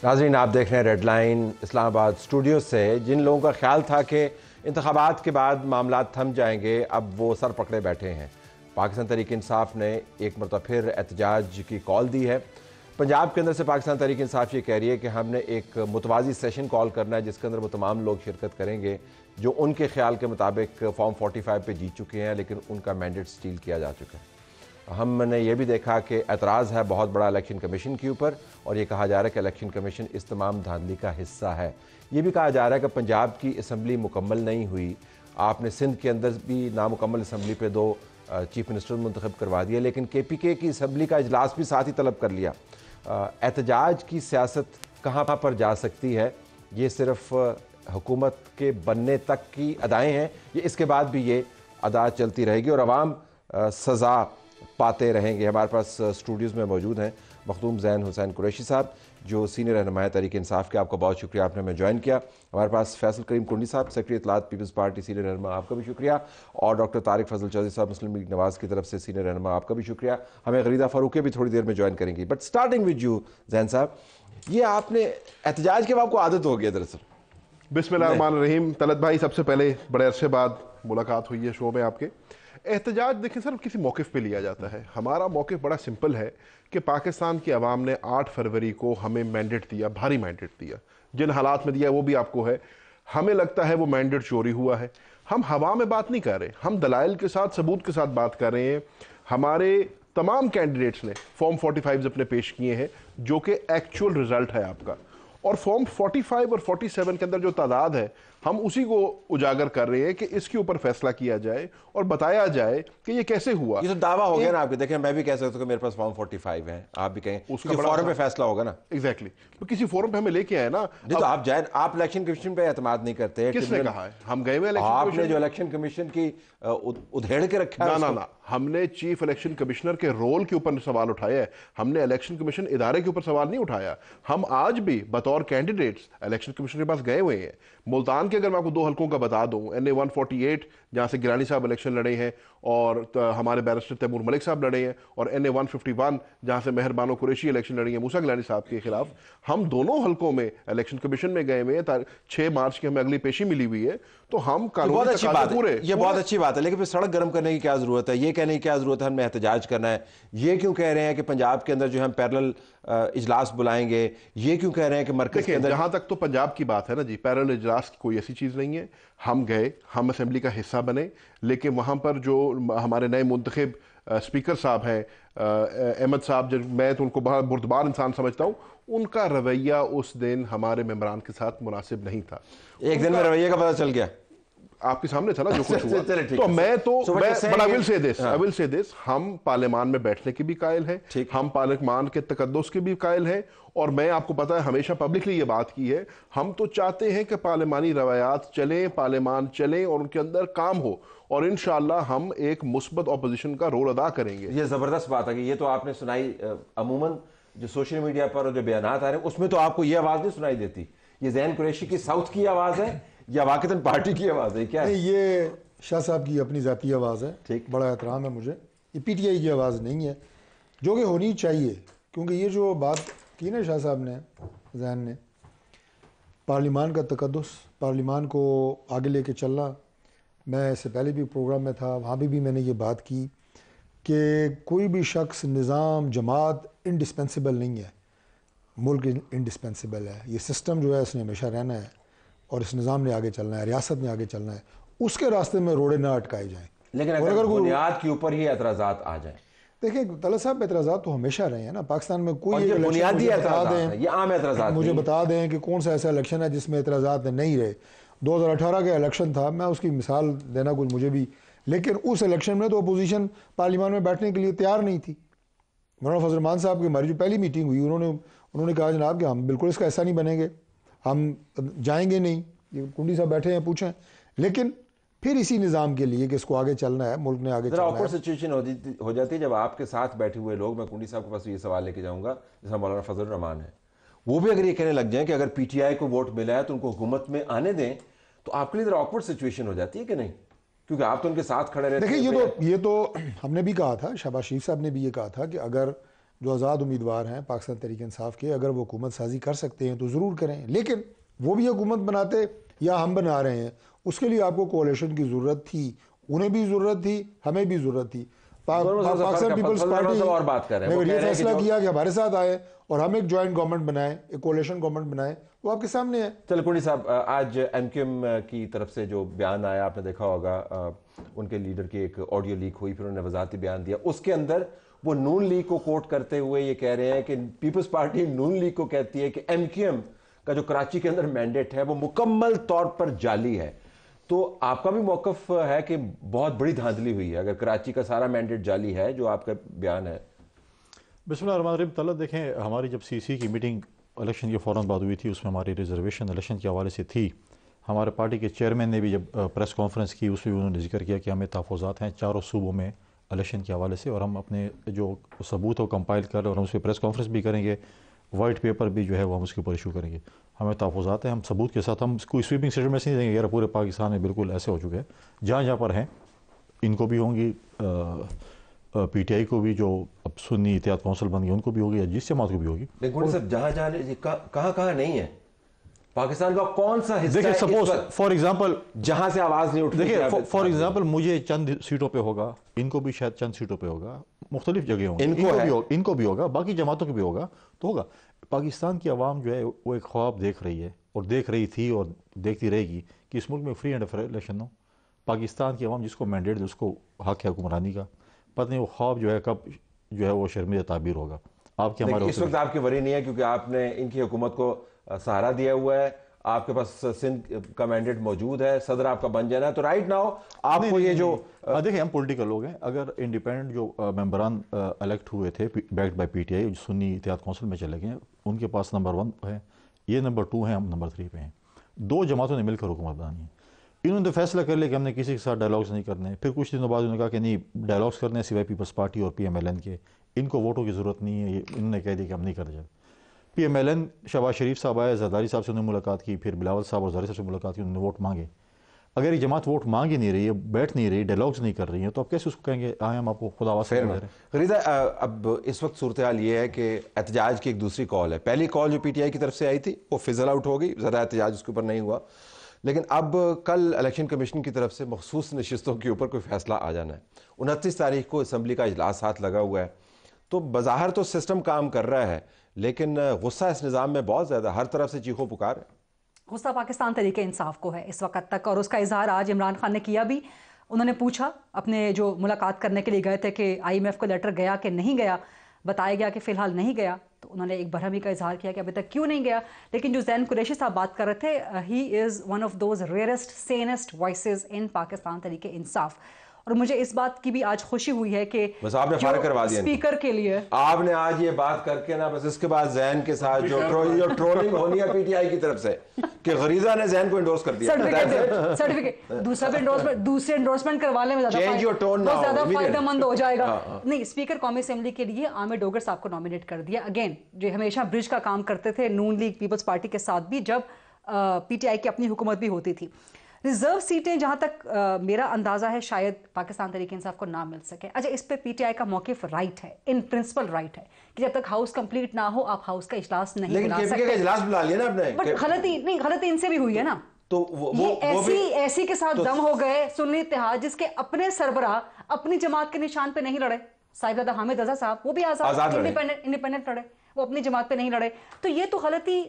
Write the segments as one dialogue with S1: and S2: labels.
S1: नाज़रीन, आप देख रहे हैं रेड लाइन इस्लामाबाद स्टूडियो से। जिन लोगों का ख्याल था कि इंतखाबात के बाद मामला थम जाएंगे, अब वो सर पकड़े बैठे हैं। पाकिस्तान तहरीक इंसाफ ने एक मरतबा फिर एहतजाज की कॉल दी है। पंजाब के अंदर से पाकिस्तान तहरीक इंसाफ ये कह रही है कि हमने एक मुतवाज़ी सेशन कॉल करना है जिसके अंदर वो तमाम लोग शिरकत करेंगे जो उनके ख्याल के मुताबिक फॉर्म 45 पे जीत चुके हैं, लेकिन उनका मैंडेट स्टील किया जा चुका है। हमने ये भी देखा कि एतराज़ है बहुत बड़ा इलेक्शन कमीशन के ऊपर, और ये कहा जा रहा है कि इलेक्शन कमीशन इस तमाम धांधली का हिस्सा है। ये भी कहा जा रहा है कि पंजाब की असम्बली मुकम्मल नहीं हुई। आपने सिंध के अंदर भी नामुकम्मल असम्बली पे 2 चीफ मिनिस्टर मुंतखब करवा दिए, लेकिन KPK की असम्बली का इजलास भी साथ ही तलब कर लिया। एहतजाज की सियासत कहाँ पर जा सकती है? ये सिर्फ हुकूमत के बनने तक की अदाएँ हैं, ये इसके बाद भी ये अदा चलती रहेगी और अवाम सज़ा पाते रहेंगे। हमारे पास स्टूडियोज़ में मौजूद हैं मखदूम ज़ैन हुसैन कुरैशी साहब, जो सीनियर रहनुमा तहरीक इंसाफ के। आपका बहुत शुक्रिया, आपने हमें ज्वाइन किया। हमारे पास फैसल करीम कुंडी साहब, सेक्रेटरी इत्तलात पीपल्स पार्टी, सीनियर रहनुमा, आपका भी शुक्रिया। और डॉक्टर तारिक फजल चौधरी साहब, मुस्लिम लीग नवाज़ की तरफ से सीनियर रहनुमा, आपका भी शुक्रिया। हमें गरीदा फ़ारूकी भी थोड़ी देर में ज्वाइन करेंगी। बट स्टार्टिंग विद यू ज़ैन साहब, ये आपने एहतजाज के बाद आपको आदत हो गई दरअसल।
S2: बिस्मिल्लाहिर्रहमानिर्रहीम। तलत भाई, सबसे पहले बड़े अरसे बाद मुलाकात हुई है शो में आपके। एहतजाज देखिए सर, किसी मौक़िफ़ पे लिया जाता है। हमारा मौक़िफ़ बड़ा सिंपल है कि पाकिस्तान की आवाम ने 8 फरवरी को हमें मैंडेट दिया, भारी मैंडेट दिया। जिन हालात में दिया वो भी आपको है। हमें लगता है वो मैंडेट चोरी हुआ है। हम हवा में बात नहीं कर रहे, हम दलाइल के साथ, सबूत के साथ बात कर रहे हैं। हमारे तमाम कैंडिडेट्स ने फॉर्म 45 अपने पेश किए हैं, जो कि एक्चुअल रिजल्ट है आपका। और फॉर्म 45 और 47 के अंदर जो तादाद है, हम उसी को उजागर कर रहे हैं कि इसके ऊपर फैसला किया जाए और बताया जाए कि ये कैसे हुआ।
S1: ये तो दावा हो गया ना आपके। देखें, मैं भी कह सकता हूं कि मेरे पास फॉर्म 45 है, आप भी कहें, उसका फोरम पे फैसला होगा ना।
S2: एग्जैक्टली, तो किसी फोरम पे हमें लेके आए ना।
S1: नहीं तो आप जाए, आप इलेक्शन कमीशन पे एतमाद नहीं करते।
S2: किसने कहा है? हम गए हुए इलेक्शन
S1: आपने
S2: कमीशन,
S1: जो इलेक्शन कमीशन की उधेड़ के रखा है।
S2: ना, हमने चीफ इलेक्शन कमिश्नर के रोल के ऊपर सवाल उठाया है। हमने इलेक्शन कमीशन इदारे के ऊपर सवाल नहीं उठाया। हम आज भी बतौर कैंडिडेट्स इलेक्शन कमीशन के पास गए हुए हैं। मुल्तान के अगर मैं आपको 2 हल्कों का बता दूं, NA 148 जहां से गिलानी साहब इलेक्शन लड़े हैं और हमारे बैरिस्टर तैमूर मलिक साहब लड़े हैं, और NA 151 जहां से मेहरबानो कुरैशी इलेक्शन लड़ी है मूसा गिलानी साहब के खिलाफ। हम दोनों हल्कों में इलेक्शन कमीशन में गए हुए हैं। 6 मार्च की हमें अगली पेशी मिली हुई है। तो हम
S1: बहुत अच्छी बात है, ये बहुत अच्छी बात है, लेकिन फिर सड़क गर्म करने की क्या जरूरत है? ये कहने की क्या जरूरत है हमने एहतजाज करना है? ये क्यों कह रहे हैं कि पंजाब के अंदर जो हम पैरेलल इजलास बुलाएंगे? ये क्यों कह रहे हैं कि मरकज के अंदर?
S2: जहां तक तो पंजाब की बात है ना जी, पैरेलल इजलास की कोई ऐसी चीज नहीं है। हम गए, हम असेंबली का हिस्सा बने, लेकिन वहां पर जो हमारे नए मुंतखब स्पीकर साहब हैं, अहमद साहब, जो मैं तो उनको बहुत बुर्दबार इंसान समझता हूँ, उनका रवैया उस दिन हमारे मेंबरान के साथ मुनासिब नहीं था।
S1: एक दिन में रवैये का पता चल गया
S2: आपके सामने था ना जो कुछ हुआ। तो I will say this, हम पार्लियामान में बैठने के भी कायल हैं, हम पार्लियामान के तकद्दुस के भी कायल हैं, और मैं आपको पता है हमेशा पब्लिकली ये बात की है। हम तो चाहते हैं कि पार्लियामानी रवायात चलें, पार्लियामान चलें और उनके अंदर काम हो, और इंशाअल्लाह हम एक मुस्बत ऑपोजिशन का रोल अदा करेंगे।
S1: ये जबरदस्त बात है कि ये तो आपने सुनाई। अमूमन जो सोशल मीडिया पर जो बयानात आ रहे हैं उसमें तो आपको ये आवाज नहीं सुनाई देती। ये ज़ैन कुरैशी की साउथ की आवाज है या वाकईतन पार्टी की आवाज़ है? क्या है?
S3: ये शाह साहब की अपनी ज़ाती आवाज़ है। ठीक, बड़ा एहतराम है मुझे। ये PTI की आवाज़ नहीं है, जो कि होनी चाहिए, क्योंकि ये जो बात की ना शाह साहब ने, ज़ैन ने, पार्लियामान का तकद्दुस, पार्लियामान को आगे लेके चलना। मैं इससे पहले भी प्रोग्राम में था, वहाँ भी मैंने ये बात की कि कोई भी शख्स, निज़ाम, जमात इंडिस्पेंसिबल नहीं है, मुल्क इंडिस्पेंसिबल है। ये सिस्टम जो है इसने हमेशा रहना है और इस निज़ाम ने आगे चलना है, रियासत ने आगे चलना है। उसके रास्ते में रोड़े ना अटकाए जाएं।
S1: लेकिन अगर बुनियाद के ऊपर ही एतराज़ात आ जाएं,
S3: देखिए तलत साहब, एतराज़ात तो हमेशा रहे हैं ना पाकिस्तान में। कोई
S1: बुनियादी एतराज़ात हैं, ये आम एतराज़ात
S3: मुझे बता दें कि कौन सा ऐसा इलेक्शन है जिसमें एतराज़ात नहीं रहे। 2018 का इलेक्शन था, मैं उसकी मिसाल देना कुछ मुझे भी, लेकिन उस इलेक्शन में तो अपोजिशन पार्लियामान में बैठने के लिए तैयार नहीं थी। मौलाना फजल रहमान साहब की हमारी जो पहली मीटिंग हुई, उन्होंने कहा जनाब कि हम बिल्कुल इसका ऐसा नहीं बनेंगे, हम जाएंगे नहीं। ये कुंडी साहब बैठे हैं, पूछें। लेकिन फिर इसी निज़ाम के लिए कि इसको आगे चलना है, मुल्क ने आगे चलना है।
S1: ऑकवर्ड सिचुएशन हो जाती है जब आपके साथ बैठे हुए लोग, मैं कुंडी साहब के पास ये सवाल लेके जाऊंगा, जैसा मौलाना फजल रहमान है, वो भी अगर ये कहने लग जाए कि अगर PTI को वोट मिला है तो उनको हुकूमत में आने दें, तो आपके लिए ऑकवर्ड सिचुएशन हो जाती है कि नहीं? क्योंकि आप तो उनके साथ खड़े रहते हैं।
S3: देखिए, ये तो हमने भी कहा था, शहबाज शरीफ साहब ने भी ये कहा था कि अगर जो आज़ाद उम्मीदवार हैं पाकिस्तान तहरीक इंसाफ के, अगर वो हुकूमत साजी कर सकते हैं तो ज़रूर करें, लेकिन वो भी हुकूमत बनाते या हम बना रहे हैं, उसके लिए आपको कोalition की ज़रूरत थी, उन्हें भी ज़रूरत थी, हमें भी ज़रूरत थी। पाकिस्तान पीपल्स पार्टी
S1: और बात कर रहे हैं,
S3: ने ये फैसला किया कि हमारे साथ आए और हम एक जॉइंट गवर्नमेंट बनाएं, एक कोalition गवर्नमेंट बनाएं, वो आपके सामने है।
S1: चलो कुंडी साहब, आज एमक्यूएम की तरफ से जो बयान आया आपने देखा होगा, उनके लीडर की एक ऑडियो लीक हुई, फिर उन्होंने वजाहती बयान दिया। उसके अंदर वो नून लीग को कोट करते हुए ये कह रहे हैं कि पीपल्स पार्टी नून लीग को कहती है कि एमक्यूएम का जो कराची के अंदर मैंडेट है वो मुकम्मल तौर पर जाली है। तो आपका भी मौकफ है कि बहुत बड़ी धांधली हुई है अगर कराची का सारा मैंडेट जाली है, जो आपका बयान है?
S4: बिस्मिल्लाहिर्रहमानिर्रहीम। तलब देखें, हमारी जब सीसी की मीटिंग इलेक्शन के फ़ौरन बाद हुई थी, उसमें हमारी रिजर्वेशन इलेक्शन के हवाले से थी। हमारे पार्टी के चेयरमैन ने भी जब प्रेस कॉन्फ्रेंस की, उसमें भी उन्होंने जिक्र किया कि हमें तहफ़्फ़ुज़ात हैं चारों सूबों में इलेक्शन के हवाले से, और हम अपने जो सबूत हो कंपाइल कर और हम उस पर प्रेस कॉन्फ्रेंस भी करेंगे, वाइट पेपर भी जो है वो हम उसके ऊपर इशू करेंगे। हमें तहफ़्फ़ुज़ात हैं, हम सबूत के साथ, हम कोई स्वीपिंग स्टेटमेंट नहीं देंगे यार पूरे पाकिस्तान में बिल्कुल ऐसे हो चुके हैं। जहाँ जहाँ पर हैं इनको भी होंगी, पीटीआई को भी, जो अब सुन्नी इत्तेहाद कौंसिल बन गई उनको भी होगी, या जिस जमात को भी होगी।
S1: लेकिन सब जहाँ जहाँ कहाँ नहीं है पाकिस्तान का कौन सा हिस्सा?
S4: देखिए सपोज फॉर एग्जांपल
S1: जहां से आवाज नहीं उठती,
S4: देखिए फॉर एग्जांपल मुझे चंद सीटों पे होगा, इनको भी शायद चंद सीटों पे होगा, मुख्तलिफ जगह होंगी, इनको भी होगा, बाकी जमातों को भी होगा, तो होगा। पाकिस्तान की आवाम जो है वो एक ख्वाब देख रही है और देख रही थी और देखती रहेगी कि इस मुल्क में फ्री एंड फेयर इलेक्शन हो। पाकिस्तान की आवाम जिसको मैंडेट दे उसको हक है हुक्मरानी का, पता नहीं वो ख्वाब जो है कब जो है वो शर्मिंदा ताबीर होगा। आपके हमारे
S1: इस वक्त आपकी वरी नहीं है क्योंकि आपने इनकी हुकूमत को सहारा दिया हुआ है, आपके पास सिंध का मैंडेट मौजूद है, सदर आपका बन जाना है, तो राइट नाउ आपको ये जो
S4: देखिए हम पॉलिटिकल लोग हैं, अगर इंडिपेंडेंट जो मेंबरान इलेक्ट हुए थे backed by PTI, Sunni Ittehad Council में चले गए, उनके पास नंबर 1 है, ये नंबर 2 है, हम नंबर 3 पे हैं। 2 जमातों ने मिलकर हुकूमत बनानी है। इन्होंने तो फैसला कर लिया कि हमने किसी के साथ डायलॉग्स नहीं करने। फिर कुछ दिनों बाद उन्होंने कहा कि नहीं डायलॉग्स करने सिवाय पीपल्स पार्टी और PMLN के, इनको वोटों की ज़रूरत नहीं है, इन्होंने कह दिया कि हम नहीं कर जाए। PMLN शहबाज शरीफ साहब आए, जरदारी साहब से उन्होंने मुलाकात की, फिर बिलावल साहब और ज़ारी साहब से मुलाकात की, उन्होंने वोट मांगे। अगर ये जमात वोट मांग ही नहीं रही है, बैठ नहीं रही, डायलॉग्स नहीं कर रही है, तो आप कैसे उसको कहेंगे आए हम आपको खुदावास कर रहे हैं?
S1: गरीदा, अब इस वक्त सूरत हाल ये है कि एहतजाज की एक दूसरी कॉल है। पहली कॉल जो PTI की तरफ से आई थी वो फिजल आउट हो गई, ज़्यादा एहतजाज उसके ऊपर नहीं हुआ। लेकिन अब कल इलेक्शन कमीशन की तरफ से मखसूस नशिस्तों के ऊपर कोई फैसला आ जाना है। 29 तारीख को असम्बली का इजलास हाथ लगा हुआ है, तो बज़ाहिर तो सिस्टम काम कर रहा है, लेकिन गुस्सा इस निज़ाम में बहुत ज़्यादा, हर तरफ से चीखो पुकार है।
S5: गुस्सा पाकिस्तान तहरीक इंसाफ को है इस वक्त तक, और उसका इजहार आज इमरान खान ने किया भी। उन्होंने पूछा, अपने जो मुलाकात करने के लिए गए थे, कि IMF को लेटर गया कि नहीं गया, बताया गया कि फ़िलहाल नहीं गया, तो उन्होंने एक बरहमी का इजहार किया कि अभी तक क्यों नहीं गया। लेकिन जो ज़ैन कुरैशी साहब बात कर रहे थे, he is one of those rarest sanest voices in Pakistan Tehreek Insaf. और मुझे इस बात की भी आज खुशी हुई है कि
S1: बस आपने फारिग करवा दिया
S5: स्पीकर के लिए
S1: आपने आज ये बात करके ना, बस इसके बाद जैन के साथ जो ट्रोलिंग होनी है PTI की तरफ से कि गरीदा ने जैन को एंडोर्स कर दिया,
S5: सर्टिफिकेट दूसरा भी एंडोर्समेंट, दूसरे एंडोर्समेंट करवाने में ज्यादा फायदेमंद हो जाएगा। नहीं, स्पीकर कौमी असेंबली के लिए आमिर डोगर साहब को नॉमिनेट कर दिया। अगेन जो हमेशा ब्रिज का काम करते थे नून लीग पीपल्स पार्टी के साथ भी, जब PTI की अपनी हुकूमत भी होती थी। रिजर्व सीटें जहां तक मेरा अंदाजा है शायद पाकिस्तान तहरीक इंसाफ को ना मिल सके। अच्छा, इस पे PTI का मौकिफ राइट है, इन प्रिंसिपल राइट है कि जब तक हाउस कंप्लीट ना हो आप हाउस का इजलास नहीं बुला सकते।
S1: लेकिन इजलास बुला लिया ना आपने,
S5: बट गलती इनसे भी हुई है ना।
S1: तो
S5: ये ऐसी के साथ दम हो गए सुन्नी इत्तेहाद, जिसके अपने सरबराह अपनी जमात के निशान पे नहीं लड़े। साहिबजादा हामिद रजा साहब वो भी आजाद इंडिपेंडेंट लड़े, वो अपनी जमात पे नहीं लड़े। तो ये तो गलती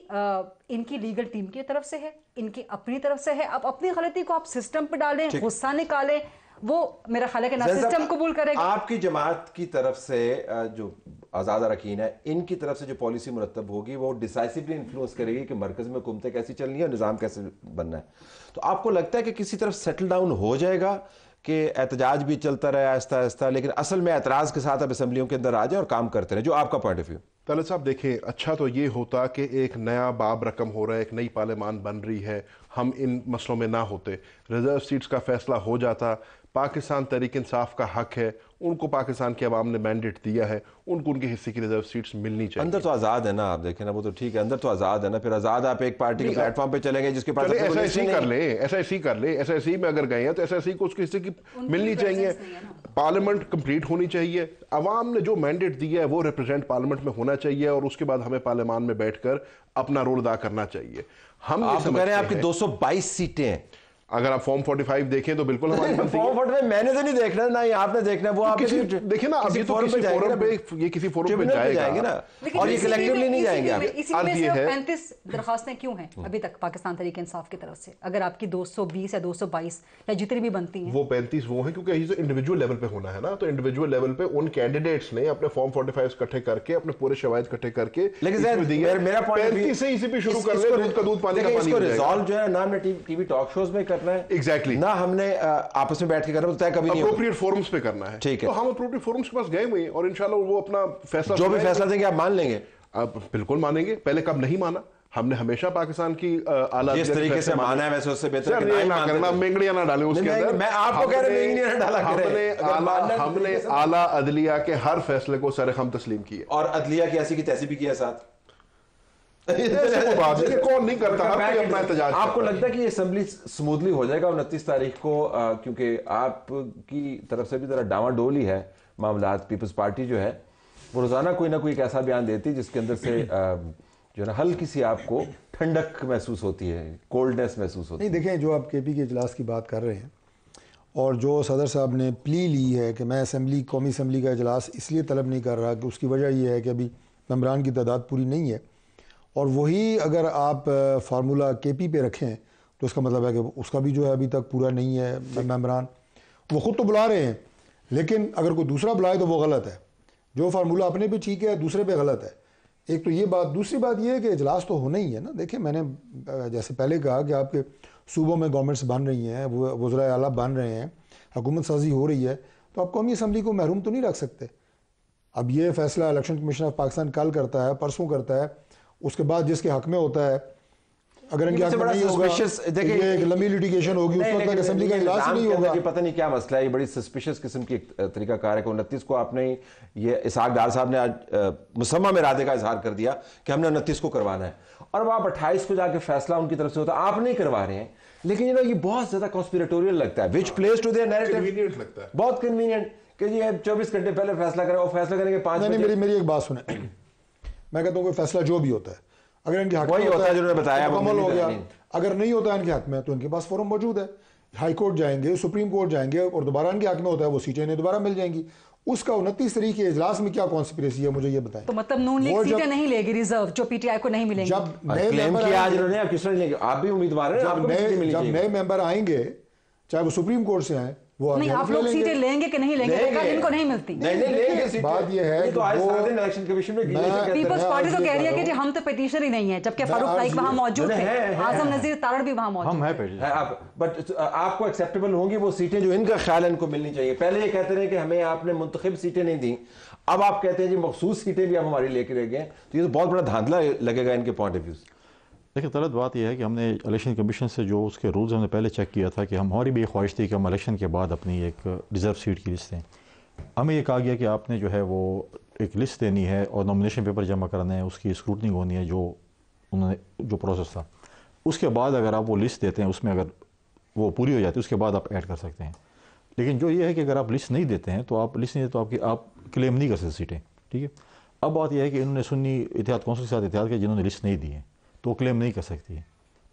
S5: इनकी लीगल टीम की तरफ से है, इनकी अपनी तरफ से है। अब अपनी गलती को आप सिस्टम पे डालें, गुस्सा निकालें, वो मेरा ख्याल है कि ना सिस्टम कबूल करेगा।
S1: आपकी जमात की तरफ से जो आज़ाद अरकान है, इनकी तरफ से जो पॉलिसी मुरतब होगी वो डिसाइसिवली इन्फ्लुएंस करेगी कि मरकज में हुकूमतें कैसी चलनी है और निज़ाम कैसे बनना है। तो आपको लगता है कि किसी तरफ सेटल डाउन हो जाएगा कि एहतजाज भी चलता रहे आहिस्ता आहिस्ता, लेकिन असल में एतराज़ के साथ अब असम्बलियों के अंदर आ जाए और काम करते रहे? जो आपका पॉइंट ऑफ व्यू।
S2: तलत साहब देखें, अच्छा तो ये होता कि एक नया बाब रकम हो रहा है, एक नई पार्लियामान बन रही है, हम इन मसलों में ना होते, रिजर्व सीट्स का फैसला हो जाता, पाकिस्तान तहरीक इंसाफ का हक है, उनको पाकिस्तान की आवाम ने मैंडेट दिया है, उनको उनके हिस्से की रिजर्व सीट्स मिलनी चाहिए।
S1: अंदर तो आज़ाद है ना, आप देखें ना, वो तो ठीक है, अंदर तो आज़ाद है ना, फिर आज़ाद आप एक पार्टी के प्लेटफॉर्म पे चलेंगे जिसके पास
S2: SIC कर ले, SIC कर ले, SIC में अगर गए हैं तो SIC को उसके हिस्से की मिलनी चाहिए। पार्लियामेंट कंप्लीट होनी चाहिए, आवाम ने जो मैंडेट दिया है वो रिप्रेजेंट पार्लियामेंट में होना चाहिए और उसके बाद हमें पार्लियामान में बैठकर अपना रोल अदा करना चाहिए। हम
S1: आप तो कह रहे हैं आपकी 222 सीटें हैं,
S2: अगर आप फॉर्म 45 देखें तो बिल्कुल हमारी
S1: फॉर्म 45 मैंने तो नहीं देखना, ना ही आपने देखना, वो आप
S2: देखिए ना, अभी तो किसी फोरम पे, ये किसी फोरम पे जाएगा
S1: ना, और ये कलेक्टिवली नहीं जाएंगे।
S5: इसी में 35 दरखास्तें क्यों हैं अभी तक पाकिस्तान तहरीक इंसाफ की तरफ से, अगर आपकी 220 या 222 या जितनी भी बनती हैं?
S2: वो 35 वो हैं क्योंकि ये इंडिविजुअल लेवल पे होना है ना, तो इंडिविजुअल लेवल पे उन कैंडिडेट्स ने अपने फॉर्म 45 इकट्ठे करके, अपने पूरे शवाहिद इकट्ठे करके,
S1: लेकिन मेरा पॉइंट
S2: 35 से इसी पे शुरू कर ले, दूध का दूध पानी का पानी।
S1: इसको रिजॉल्व जो है ना हमने टीवी टॉक शोज में करना है,
S2: एग्जैक्टली,
S1: ना हमने आपस में बैठ के करना, तो तय कभी नहीं होगा,
S2: अप्रोप्रिएट फोरम्स पे करना है।
S1: ठीक है,
S2: तो हम अप्रोप्रिएट फोरम्स के पास गए हुए हैं और इंशाल्लाह वो अपना फैसला,
S1: जो भी फैसला देंगे आप मान लेंगे?
S2: आप बिल्कुल मानेंगे। पहले कब नहीं माना, हमने हमेशा पाकिस्तान की आला
S1: जिस तरीके से माना है वैसे उससे बेहतर
S2: ना करना, मेंगड़ियां ना डालें उसके अंदर।
S1: मैं आपको कह रहा हूं मेंगड़ियां ना डाला करें।
S2: हमने आला अदलिया के हर फैसले को सरेखम तस्लीम किया
S1: और अदलिया की ऐसी की तैसी भी किया साथ।
S2: बात है कि कौन नहीं करता, हर कोई अपना एहतजाज।
S1: आपको लगता है कि ये असेंबली स्मूथली हो जाएगा 29 तारीख को, क्योंकि आपकी तरफ से भी जरा डावाडोल ही है मामला। पीपल्स पार्टी जो है वो रोजाना कोई ना कोई एक ऐसा बयान देती है जिसके अंदर से जो है ना हल्की सी आपको ठंडक महसूस होती है, कोल्डनेस महसूस होती है।
S3: नहीं, देखें, जो आप KP के इजलास की बात कर रहे हैं और जो सदर साहब ने प्ली ली है कि मैं असेंबली, कौमी असेंबली का इजलास इसलिए तलब नहीं कर रहा कि उसकी वजह यह है कि अभी मेंबरान की तादाद पूरी नहीं है, और वही अगर आप फार्मूला KP पे रखें तो उसका मतलब है कि उसका भी जो है अभी तक पूरा नहीं है मेंबरान। वो ख़ुद तो बुला रहे हैं, लेकिन अगर कोई दूसरा बुलाए तो वो गलत है। जो फार्मूला अपने पे ठीक है, दूसरे पे गलत है। एक तो ये बात, दूसरी बात ये है कि इजलास तो होना ही है ना। देखिए, मैंने जैसे पहले कहा कि आपके सूबों में गवर्नमेंट्स बन रही हैं, वज़राए आला बन रहे हैं, हुकूमत साजी हो रही है, तो आप कौमी असम्बली को महरूम तो नहीं रख सकते। अब ये फैसला इलेक्शन कमीशन ऑफ पाकिस्तान कल करता है, परसों करता है, उसके बाद जिसके हक में होता है, अगर इनके हक में नहीं होगा, ये एक लंबी लिटिगेशन होगी, उस वक्त तक असेंबली का इजलास नहीं होगा।
S1: पता नहीं क्या मसला है, ये बड़ी सस्पिशियस किस्म की तरीका कार है कि 29 को आपने ये इसहाक डार साहब ने आज मुसम्मा इरादे का इजहार कर दिया कि हमने 29 को करवाना है, और अब आप 28 को जाके फैसला उनकी तरफ से होता है, आप नहीं करवा रहे हैं। लेकिन ये बहुत ज्यादा कॉन्स्पिरेटोरियल लगता है, which plays to their narrative,
S2: लगता है
S1: बहुत कन्वीनियंट कि जी 24 घंटे पहले फैसला करें, और फैसला करेंगे 5 बजे।
S3: मेरी एक बात सुने, मैं कहता हूँ कोई फैसला जो भी होता है, अगर इनके हक
S1: में होता है, जिन्होंने बताया
S3: मुकम्मल हो गया, अगर नहीं होता है इनके हक में तो इनके पास फोरम मौजूद है, हाई कोर्ट जाएंगे, सुप्रीम कोर्ट जाएंगे, और दोबारा इनके हक में होता है वो सीटें इन्हें दोबारा मिल जाएंगी। उसका 29 तारीख के इजलास में क्या कॉन्स्पिरेसी है, मुझे ये बताएं।
S5: तो मतलब नून लीग सीटें नहीं लेगी रिजर्व, जो PTI को नहीं मिलेंगी।
S3: जब नए मेंबर आएंगे, चाहे वो सुप्रीम कोर्ट से आए, वो
S5: नहीं, आप लोग सीटें लेंगे कि नहीं लेंगे, कल इनको नहीं मिलती।
S1: नहीं,
S3: बात ये है
S1: तो आज सारे दिन इलेक्शन कमीशन में
S5: पीपल्स पार्टी तो कह रही है कि हम तो पिटीशनर ही नहीं है, जबकि फारूक नाइक वहां मौजूद थे, आजम नजीर तारड़ भी वहां मौजूद
S1: है। बट आपको एक्सेप्टेबल होंगी वो सीटें जो इनका ख्याल है इनको मिलनी चाहिए। पहले ये कहते रहे कि हमें आपने मुंतखब सीटें नहीं दी, अब आप कहते हैं जी मखसूस सीटें भी आप हमारी लेके रह गए, तो ये तो बहुत बड़ा धांधला लगेगा इनके पॉइंट ऑफ व्यू से।
S4: देखिए, गलत बात यह है कि हमने इलेक्शन कमीशन से जो उसके रूल्स हमने पहले चेक किया था कि हमारी भी ख्वाहिश थी कि हम इलेक्शन के बाद अपनी एक रिजर्व सीट की लिस्ट दें। हमें ये कहा गया कि आपने जो है वो एक लिस्ट देनी है और नॉमिनेशन पेपर जमा करने हैं, उसकी स्क्रूटनिंग होनी है, जो उन्होंने जो प्रोसेस था। उसके बाद अगर आप वो लिस्ट देते हैं, उसमें अगर वो पूरी हो जाती है, उसके बाद आप ऐड कर सकते हैं। लेकिन जो ये है कि अगर आप लिस्ट नहीं देते हैं, तो आप लिस्ट नहीं देते तो आप क्लेम नहीं कर सकते सीटें, ठीक है। अब बात यह है कि इन्होंने सुन्नी इत्तेहाद कौंसिल के साथ इत्तेहाद किया, जिन्होंने लिस्ट नहीं दी है तो क्लेम नहीं कर सकती है,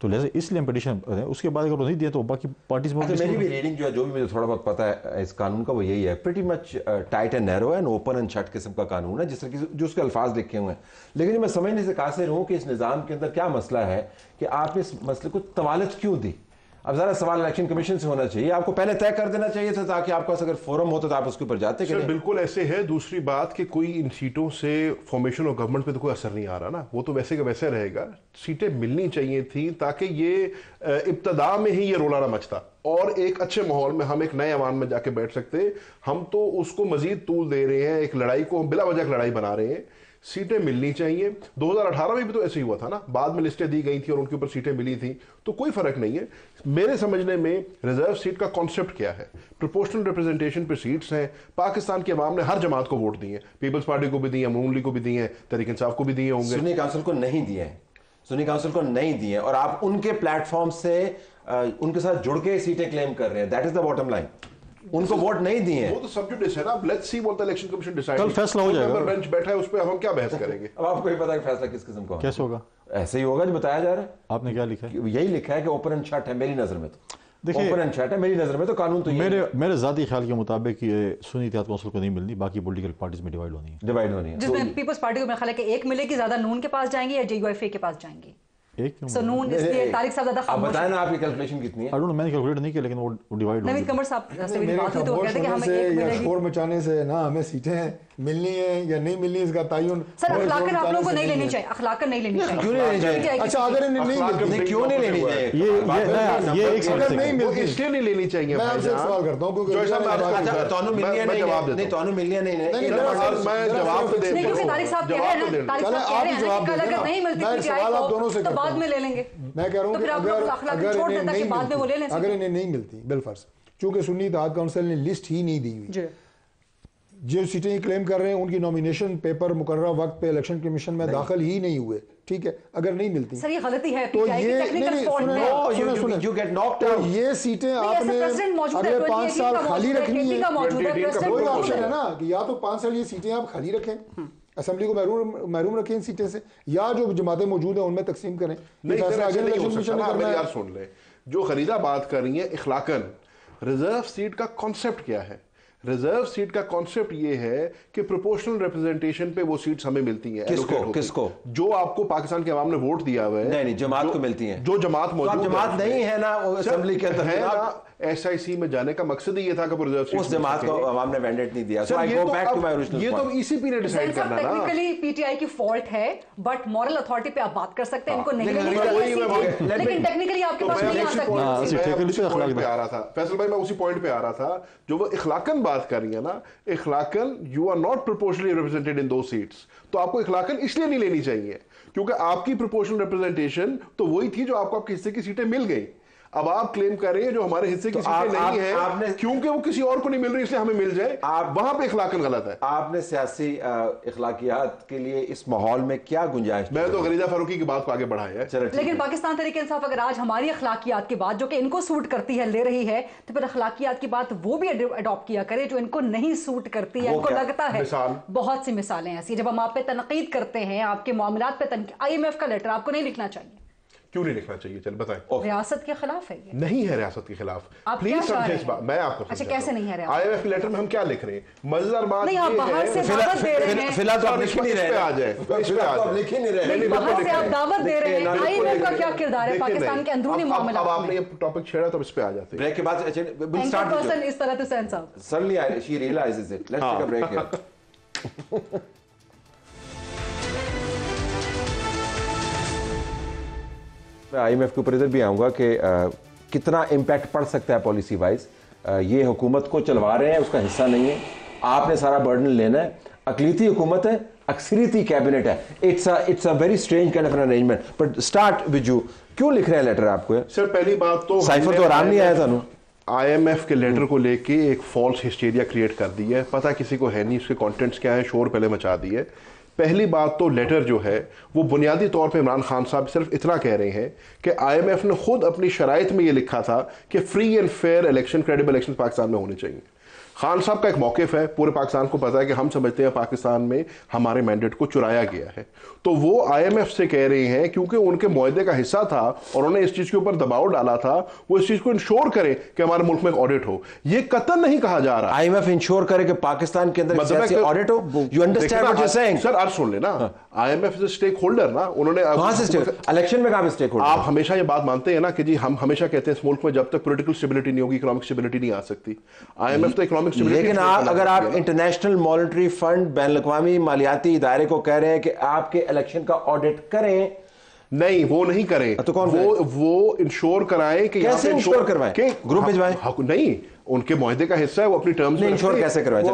S4: तो लिहाजा इसलिए हम पिटीशन, उसके बाद अगर वो नहीं दिए तो बाकी पार्टीज में।
S1: मेरी भी रीडिंग जो है, जो भी मुझे थोड़ा बहुत पता है इस कानून का, वो यही है, pretty much tight and narrow and open and shut किस्म का कानून है, जिस तरह की जो उसके अल्फाज लिखे हुए हैं। लेकिन मैं समझने से कासिर हूँ कि इस निज़ाम के अंदर क्या मसला है कि आपने इस मसले को तवालत क्यों दी। अब ज़रा सवाल इलेक्शन कमीशन से होना चाहिए, आपको पहले तय कर देना चाहिए था, ताकि आपके पास अगर फोरम होता तो आप उसके ऊपर जाते।
S2: सर बिल्कुल ऐसे है। दूसरी बात कि कोई इन सीटों से फॉर्मेशन ऑफ गवर्नमेंट पे तो कोई असर नहीं आ रहा ना, वो तो वैसे का वैसे रहेगा। सीटें मिलनी चाहिए थी ताकि ये इब्तदा में ही ये रोला ना मचता और एक अच्छे माहौल में हम एक नए अवान में जाके बैठ सकते। हम तो उसको मजीद तूल दे रहे हैं, एक लड़ाई को हम बिला वजह लड़ाई बना रहे हैं। सीटें मिलनी चाहिए। 2018 में भी तो ऐसे ही हुआ था ना, बाद में लिस्टें दी गई थी और उनके ऊपर सीटें मिली थी, तो कोई फर्क नहीं है। मेरे समझने में रिजर्व सीट का कॉन्सेप्ट क्या है, प्रोपोर्शनल रिप्रेजेंटेशन पे सीट्स हैं। पाकिस्तान की आवाम ने हर जमात को वोट दिए, पीपल्स पार्टी को भी दिए, नून लीग को भी दिए, तहरीक इंसाफ को भी दिए होंगे,
S1: सुन्नी काउंसिल को नहीं दिए, सुन्नी काउंसिल को नहीं दिए, और आप उनके प्लेटफॉर्म से उनके साथ जुड़ के सीटें क्लेम कर रहे हैं। That is the bottom line. उनको वोट नहीं दिए,
S2: वो तो सब्जुडिस है ना। Let's see what the election commission decide.
S4: कल फैसला हो जाएगा।
S2: बेंच बैठा है उस पर, हम क्या बहस करेंगे।
S1: अब आपको ही पता है फैसला किस किस्म का
S4: कैसे होगा?
S1: ऐसे ही होगा जो बताया जा रहा है।
S4: आपने क्या लिखा है?
S1: यही लिखा है कि ओपन एंड शट है मेरी नजर में। तो
S4: देखिए,
S1: ओपन एंड शट है मेरी नजर में, तो कानून तो
S4: मेरे ज़ाती ख्याल के मुताबिक ये सुन्नी इत्तेहाद काउंसिल को नहीं मिलनी, बाकी पॉलिटिकल पार्टीज में डिवाइड होनी है।
S1: डिवाइड होनी है,
S5: जिसमें पीपल्स पार्टी को मेरा ख्याल है कि एक मिलेगी, ज्यादा नून के पास जाएंगे या JUIF के पास जाएंगे।
S4: एक क्यों?
S5: सो नून इसलिए तारिक साहब ज्यादा
S1: आप
S5: खामोश
S1: बताएं ना आपकी कैलकुलेशन कितनी है।
S4: आई डोंट नो, मैंने कैलकुलेट नहीं किया, लेकिन वो डिवाइड
S5: नवीद कमर साहब से मेरी
S3: मेरे
S5: बात हुई तो वो
S3: खामोश
S5: कहते कि
S3: होने
S5: हमें
S3: से
S5: एक
S3: या
S5: मिलेगी।
S3: शोर मचाने से ना हमें सीटें मिलनी है या नहीं मिलनी इसका तयन
S5: सर अखलाकन आप लोगों को नहीं लेनी चाहिए, अखलाकन नहीं लेनी चाहिए।
S1: क्यों नहीं लेनी चाहिए?
S3: अच्छा, अगर इन्हें नहीं मिलती,
S1: क्यों नहीं लेनी चाहिए?
S4: ये एक
S3: अगर नहीं मिलती,
S2: इसलिए नहीं लेनी चाहिए।
S3: मैं आपसे एक सवाल करता हूँ, क्योंकि
S1: अच्छा, तोनू मिलियन नहीं है, नहीं तोनू मिलियन नहीं है।
S2: मैं जवाब तो
S5: नहीं, क्योंकि तारिक साहब कह रहे हैं ना, तारिक साहब कह रहे हैं ना कि कल अगर नहीं मिलती PTI को तो बाद में ले लेंगे।
S3: मैं कह रहा हूँ
S5: तो
S3: कि
S5: फिर आप लोग अखलाकन छोड़ दें ताकि बाद में वो ले लें।
S3: अगर इन्हें नहीं मिलती बिलफर्ज, चूंकि सुन्नी इत्तेहाद काउंसिल ने लिस्ट ही नहीं दी हुई, जो सीटें क्लेम कर रहे हैं उनकी नॉमिनेशन पेपर मुकर्रर वक्त पे इलेक्शन कमीशन में दाखिल ही नहीं हुए, ठीक है, अगर नहीं मिलती
S5: सर ये गलती है
S3: तो
S5: PTI की
S3: ये
S5: टेक्निकल फॉल्ट है।
S1: You get knocked
S3: तो
S1: out.
S3: ये सीटें आपने अगले 5 साल खाली रखनी है। कोई ऑप्शन है ना कि या तो 5 साल ये सीटें आप खाली रखें, असेंबली को महरूम रखें इन सीटें से, या जो जमातें मौजूद हैं उनमें तकसीम करें।
S2: नहीं सर, ऐसे नहीं हो सकता ना। यार सुन ले, जो खरीदा बात कर रही है इखलाकन, रिजर्व सीट का कॉन्सेप्ट क्या है? रिजर्व सीट का कॉन्सेप्ट ये है कि प्रोपोर्शनल रिप्रेजेंटेशन पे वो सीट्स हमें मिलती हैं।
S1: किसको?
S2: जो आपको पाकिस्तान की आवाम ने वोट दिया हुआ है।
S1: नहीं, जमात को मिलती है।
S2: जो जमात मौजूद
S1: है, जमात नहीं है ना असेंबली के अंदर
S2: है ना। SIC में जाने का मकसद ही ये था कि रिजर्व सीट
S1: उस जमात को आवाम ने मैंडेट नहीं दिया।
S2: सर ये तो ECP ने डिसाइड करना ना।
S5: टेक्निकली PTI की फॉल्ट है, बट मॉरल अथॉरिटी पे आप बात कर सकते हैं, इनको नहीं लेनी चाहिए, लेकिन टेक्निकली आपके पास नहीं आ सकती।
S2: फैसल भाई, मैं उसी पॉइंट पे आ रहा था। जो वो इखलाकन बात कर रही है ना, इखलाकन you are not proportionally represented in those seats, तो आपको इखलाकन इसलिए नहीं लेनी चाहिए क्योंकि आपकी प्रोपोर्शनल रिप्रेजेंटेशन तो वही थी जो आपको आपके हिस्से की सीटें मिल गई। अब आप क्लेम कर रहे हैं जो हमारे हिस्से की सीटें नहीं है क्योंकि वो किसी और को नहीं मिल रही इसलिए हमें मिल जाए, वहां पे इखलाकन गलत है।
S1: आपने सियासी इखलाकियात के लिए इस माहौल में क्या गुंजाइश?
S2: मैं तो गरीदा फारूकी की बात को आगे बढ़ाया है।
S5: लेकिन पाकिस्तान तहरीक इंसाफ अगर आज हमारी अखलाकियात की बात जो कि इनको सूट करती है ले रही है, तो फिर अखलाकियात की बात वो भी अडॉप्ट किया करे जो इनको नहीं सूट करती है, इनको लगता है। बहुत सी मिसालें ऐसी, जब हम आप पे तनकीद करते हैं, आपके मामलात पे IMF का लेटर आपको नहीं लिखना चाहिए।
S2: क्यों नहीं लिखना चाहिए? चल बताएं।
S5: रियासत के खिलाफ है ये।
S2: नहीं है रियासत के खिलाफ, प्लीज समझे इस बात। मैं आपको
S5: अच्छा कैसे नहीं है रियासत?
S2: IMF के लेटर में हम क्या लिख रहे हैं? मजेदार बात
S5: नहीं, आप बाहर से दावत दे रहे हैं।
S1: फिलहाल तो आप लिख नहीं रहे,
S2: आ जाए
S1: लिख ही नहीं रहे,
S5: बाहर से आप दावत दे रहे हैं। IMF का क्या किरदार है पाकिस्तान के अंदरूनी मामला?
S2: अब आपने ये टॉपिक छेड़ा तो इस पे आ जाते हैं।
S1: ब्रेक के बाद विल स्टार्ट
S5: इस तरह तो सेंस साहब
S1: suddenly she realises it. Let's take a break here. IMF के ऊपर इधर भी आऊँगा कि कितना इम्पैक्ट पड़ सकता है पॉलिसी वाइज। ये हुकूमत को चलवा रहे हैं, उसका हिस्सा नहीं है, आपने सारा बर्डन लेना है। अकलीती हुकूमत है, अक्सरियती कैबिनेट है। It's a very strange kind of an arrangement. But start with you, क्यों लिख रहे हैं लेटर आपको?
S2: सर पहली बात तो
S1: साइफर तो आराम नहीं आया था।
S2: IMF के लेटर को लेके एक फॉल्स हिस्टेरिया क्रिएट कर दी है, पता किसी को है नहीं उसके कंटेंट्स क्या है, शोर पहले मचा दी है। पहली बात तो लेटर जो है वो बुनियादी तौर पे इमरान खान साहब सिर्फ इतना कह रहे हैं कि IMF ने खुद अपनी शराइत में ये लिखा था कि free and fair election, credible election Pakistan में होने चाहिए। खान साहब का एक मौक़िफ़ है, पूरे पाकिस्तान को पता है कि हम समझते हैं पाकिस्तान में हमारे मैंडेट को चुराया गया है, तो वो IMF से कह रहे हैं क्योंकि उनके मुआहदे का हिस्सा था और उन्होंने इस चीज़ के ऊपर दबाव डाला था, वो इस चीज़ को इंश्योर करें कि हमारे मुल्क में एक ऑडिट हो। ये कतई नहीं कहा जा रहा
S1: IMF इंश्योर करे कि पाकिस्तान के अंदर ऑडिट हो। You understand what you are saying?
S2: Sir आप सुन लेना, IMF is a stakeholder ना, उन्होंने
S1: कहां से इलेक्शन में कहां पे स्टेक होल्डर?
S2: आप हमेशा ये बात मानते हैं ना कि जी हम हमेशा कहते हैं इस मुल्क में जब तक पॉलिटिकल स्टेबिलिटी नहीं होगी इकोनॉमिक स्टेबिलिटी नहीं आ सकती। IMF तो इकोनॉमिक स्टेबिलिटी,
S1: लेकिन अगर आप इंटरनेशनल मॉनेटरी फंड, बैनुल-अक़वामी मालियाती इदारे को कह रहे हैं कि आपके इलेक्शन का ऑडिट करें,
S2: नहीं, वो नहीं करें।
S1: तो कौन
S2: वो इंश्योर कराएं कि
S1: कैसे इंश्योर करवाएं? ग्रुप भिजवाएं?
S2: नहीं, उनके मुआहदे का हिस्सा है, वो अपनी टर्म्स में
S1: इंश्योर कैसे करवाएं?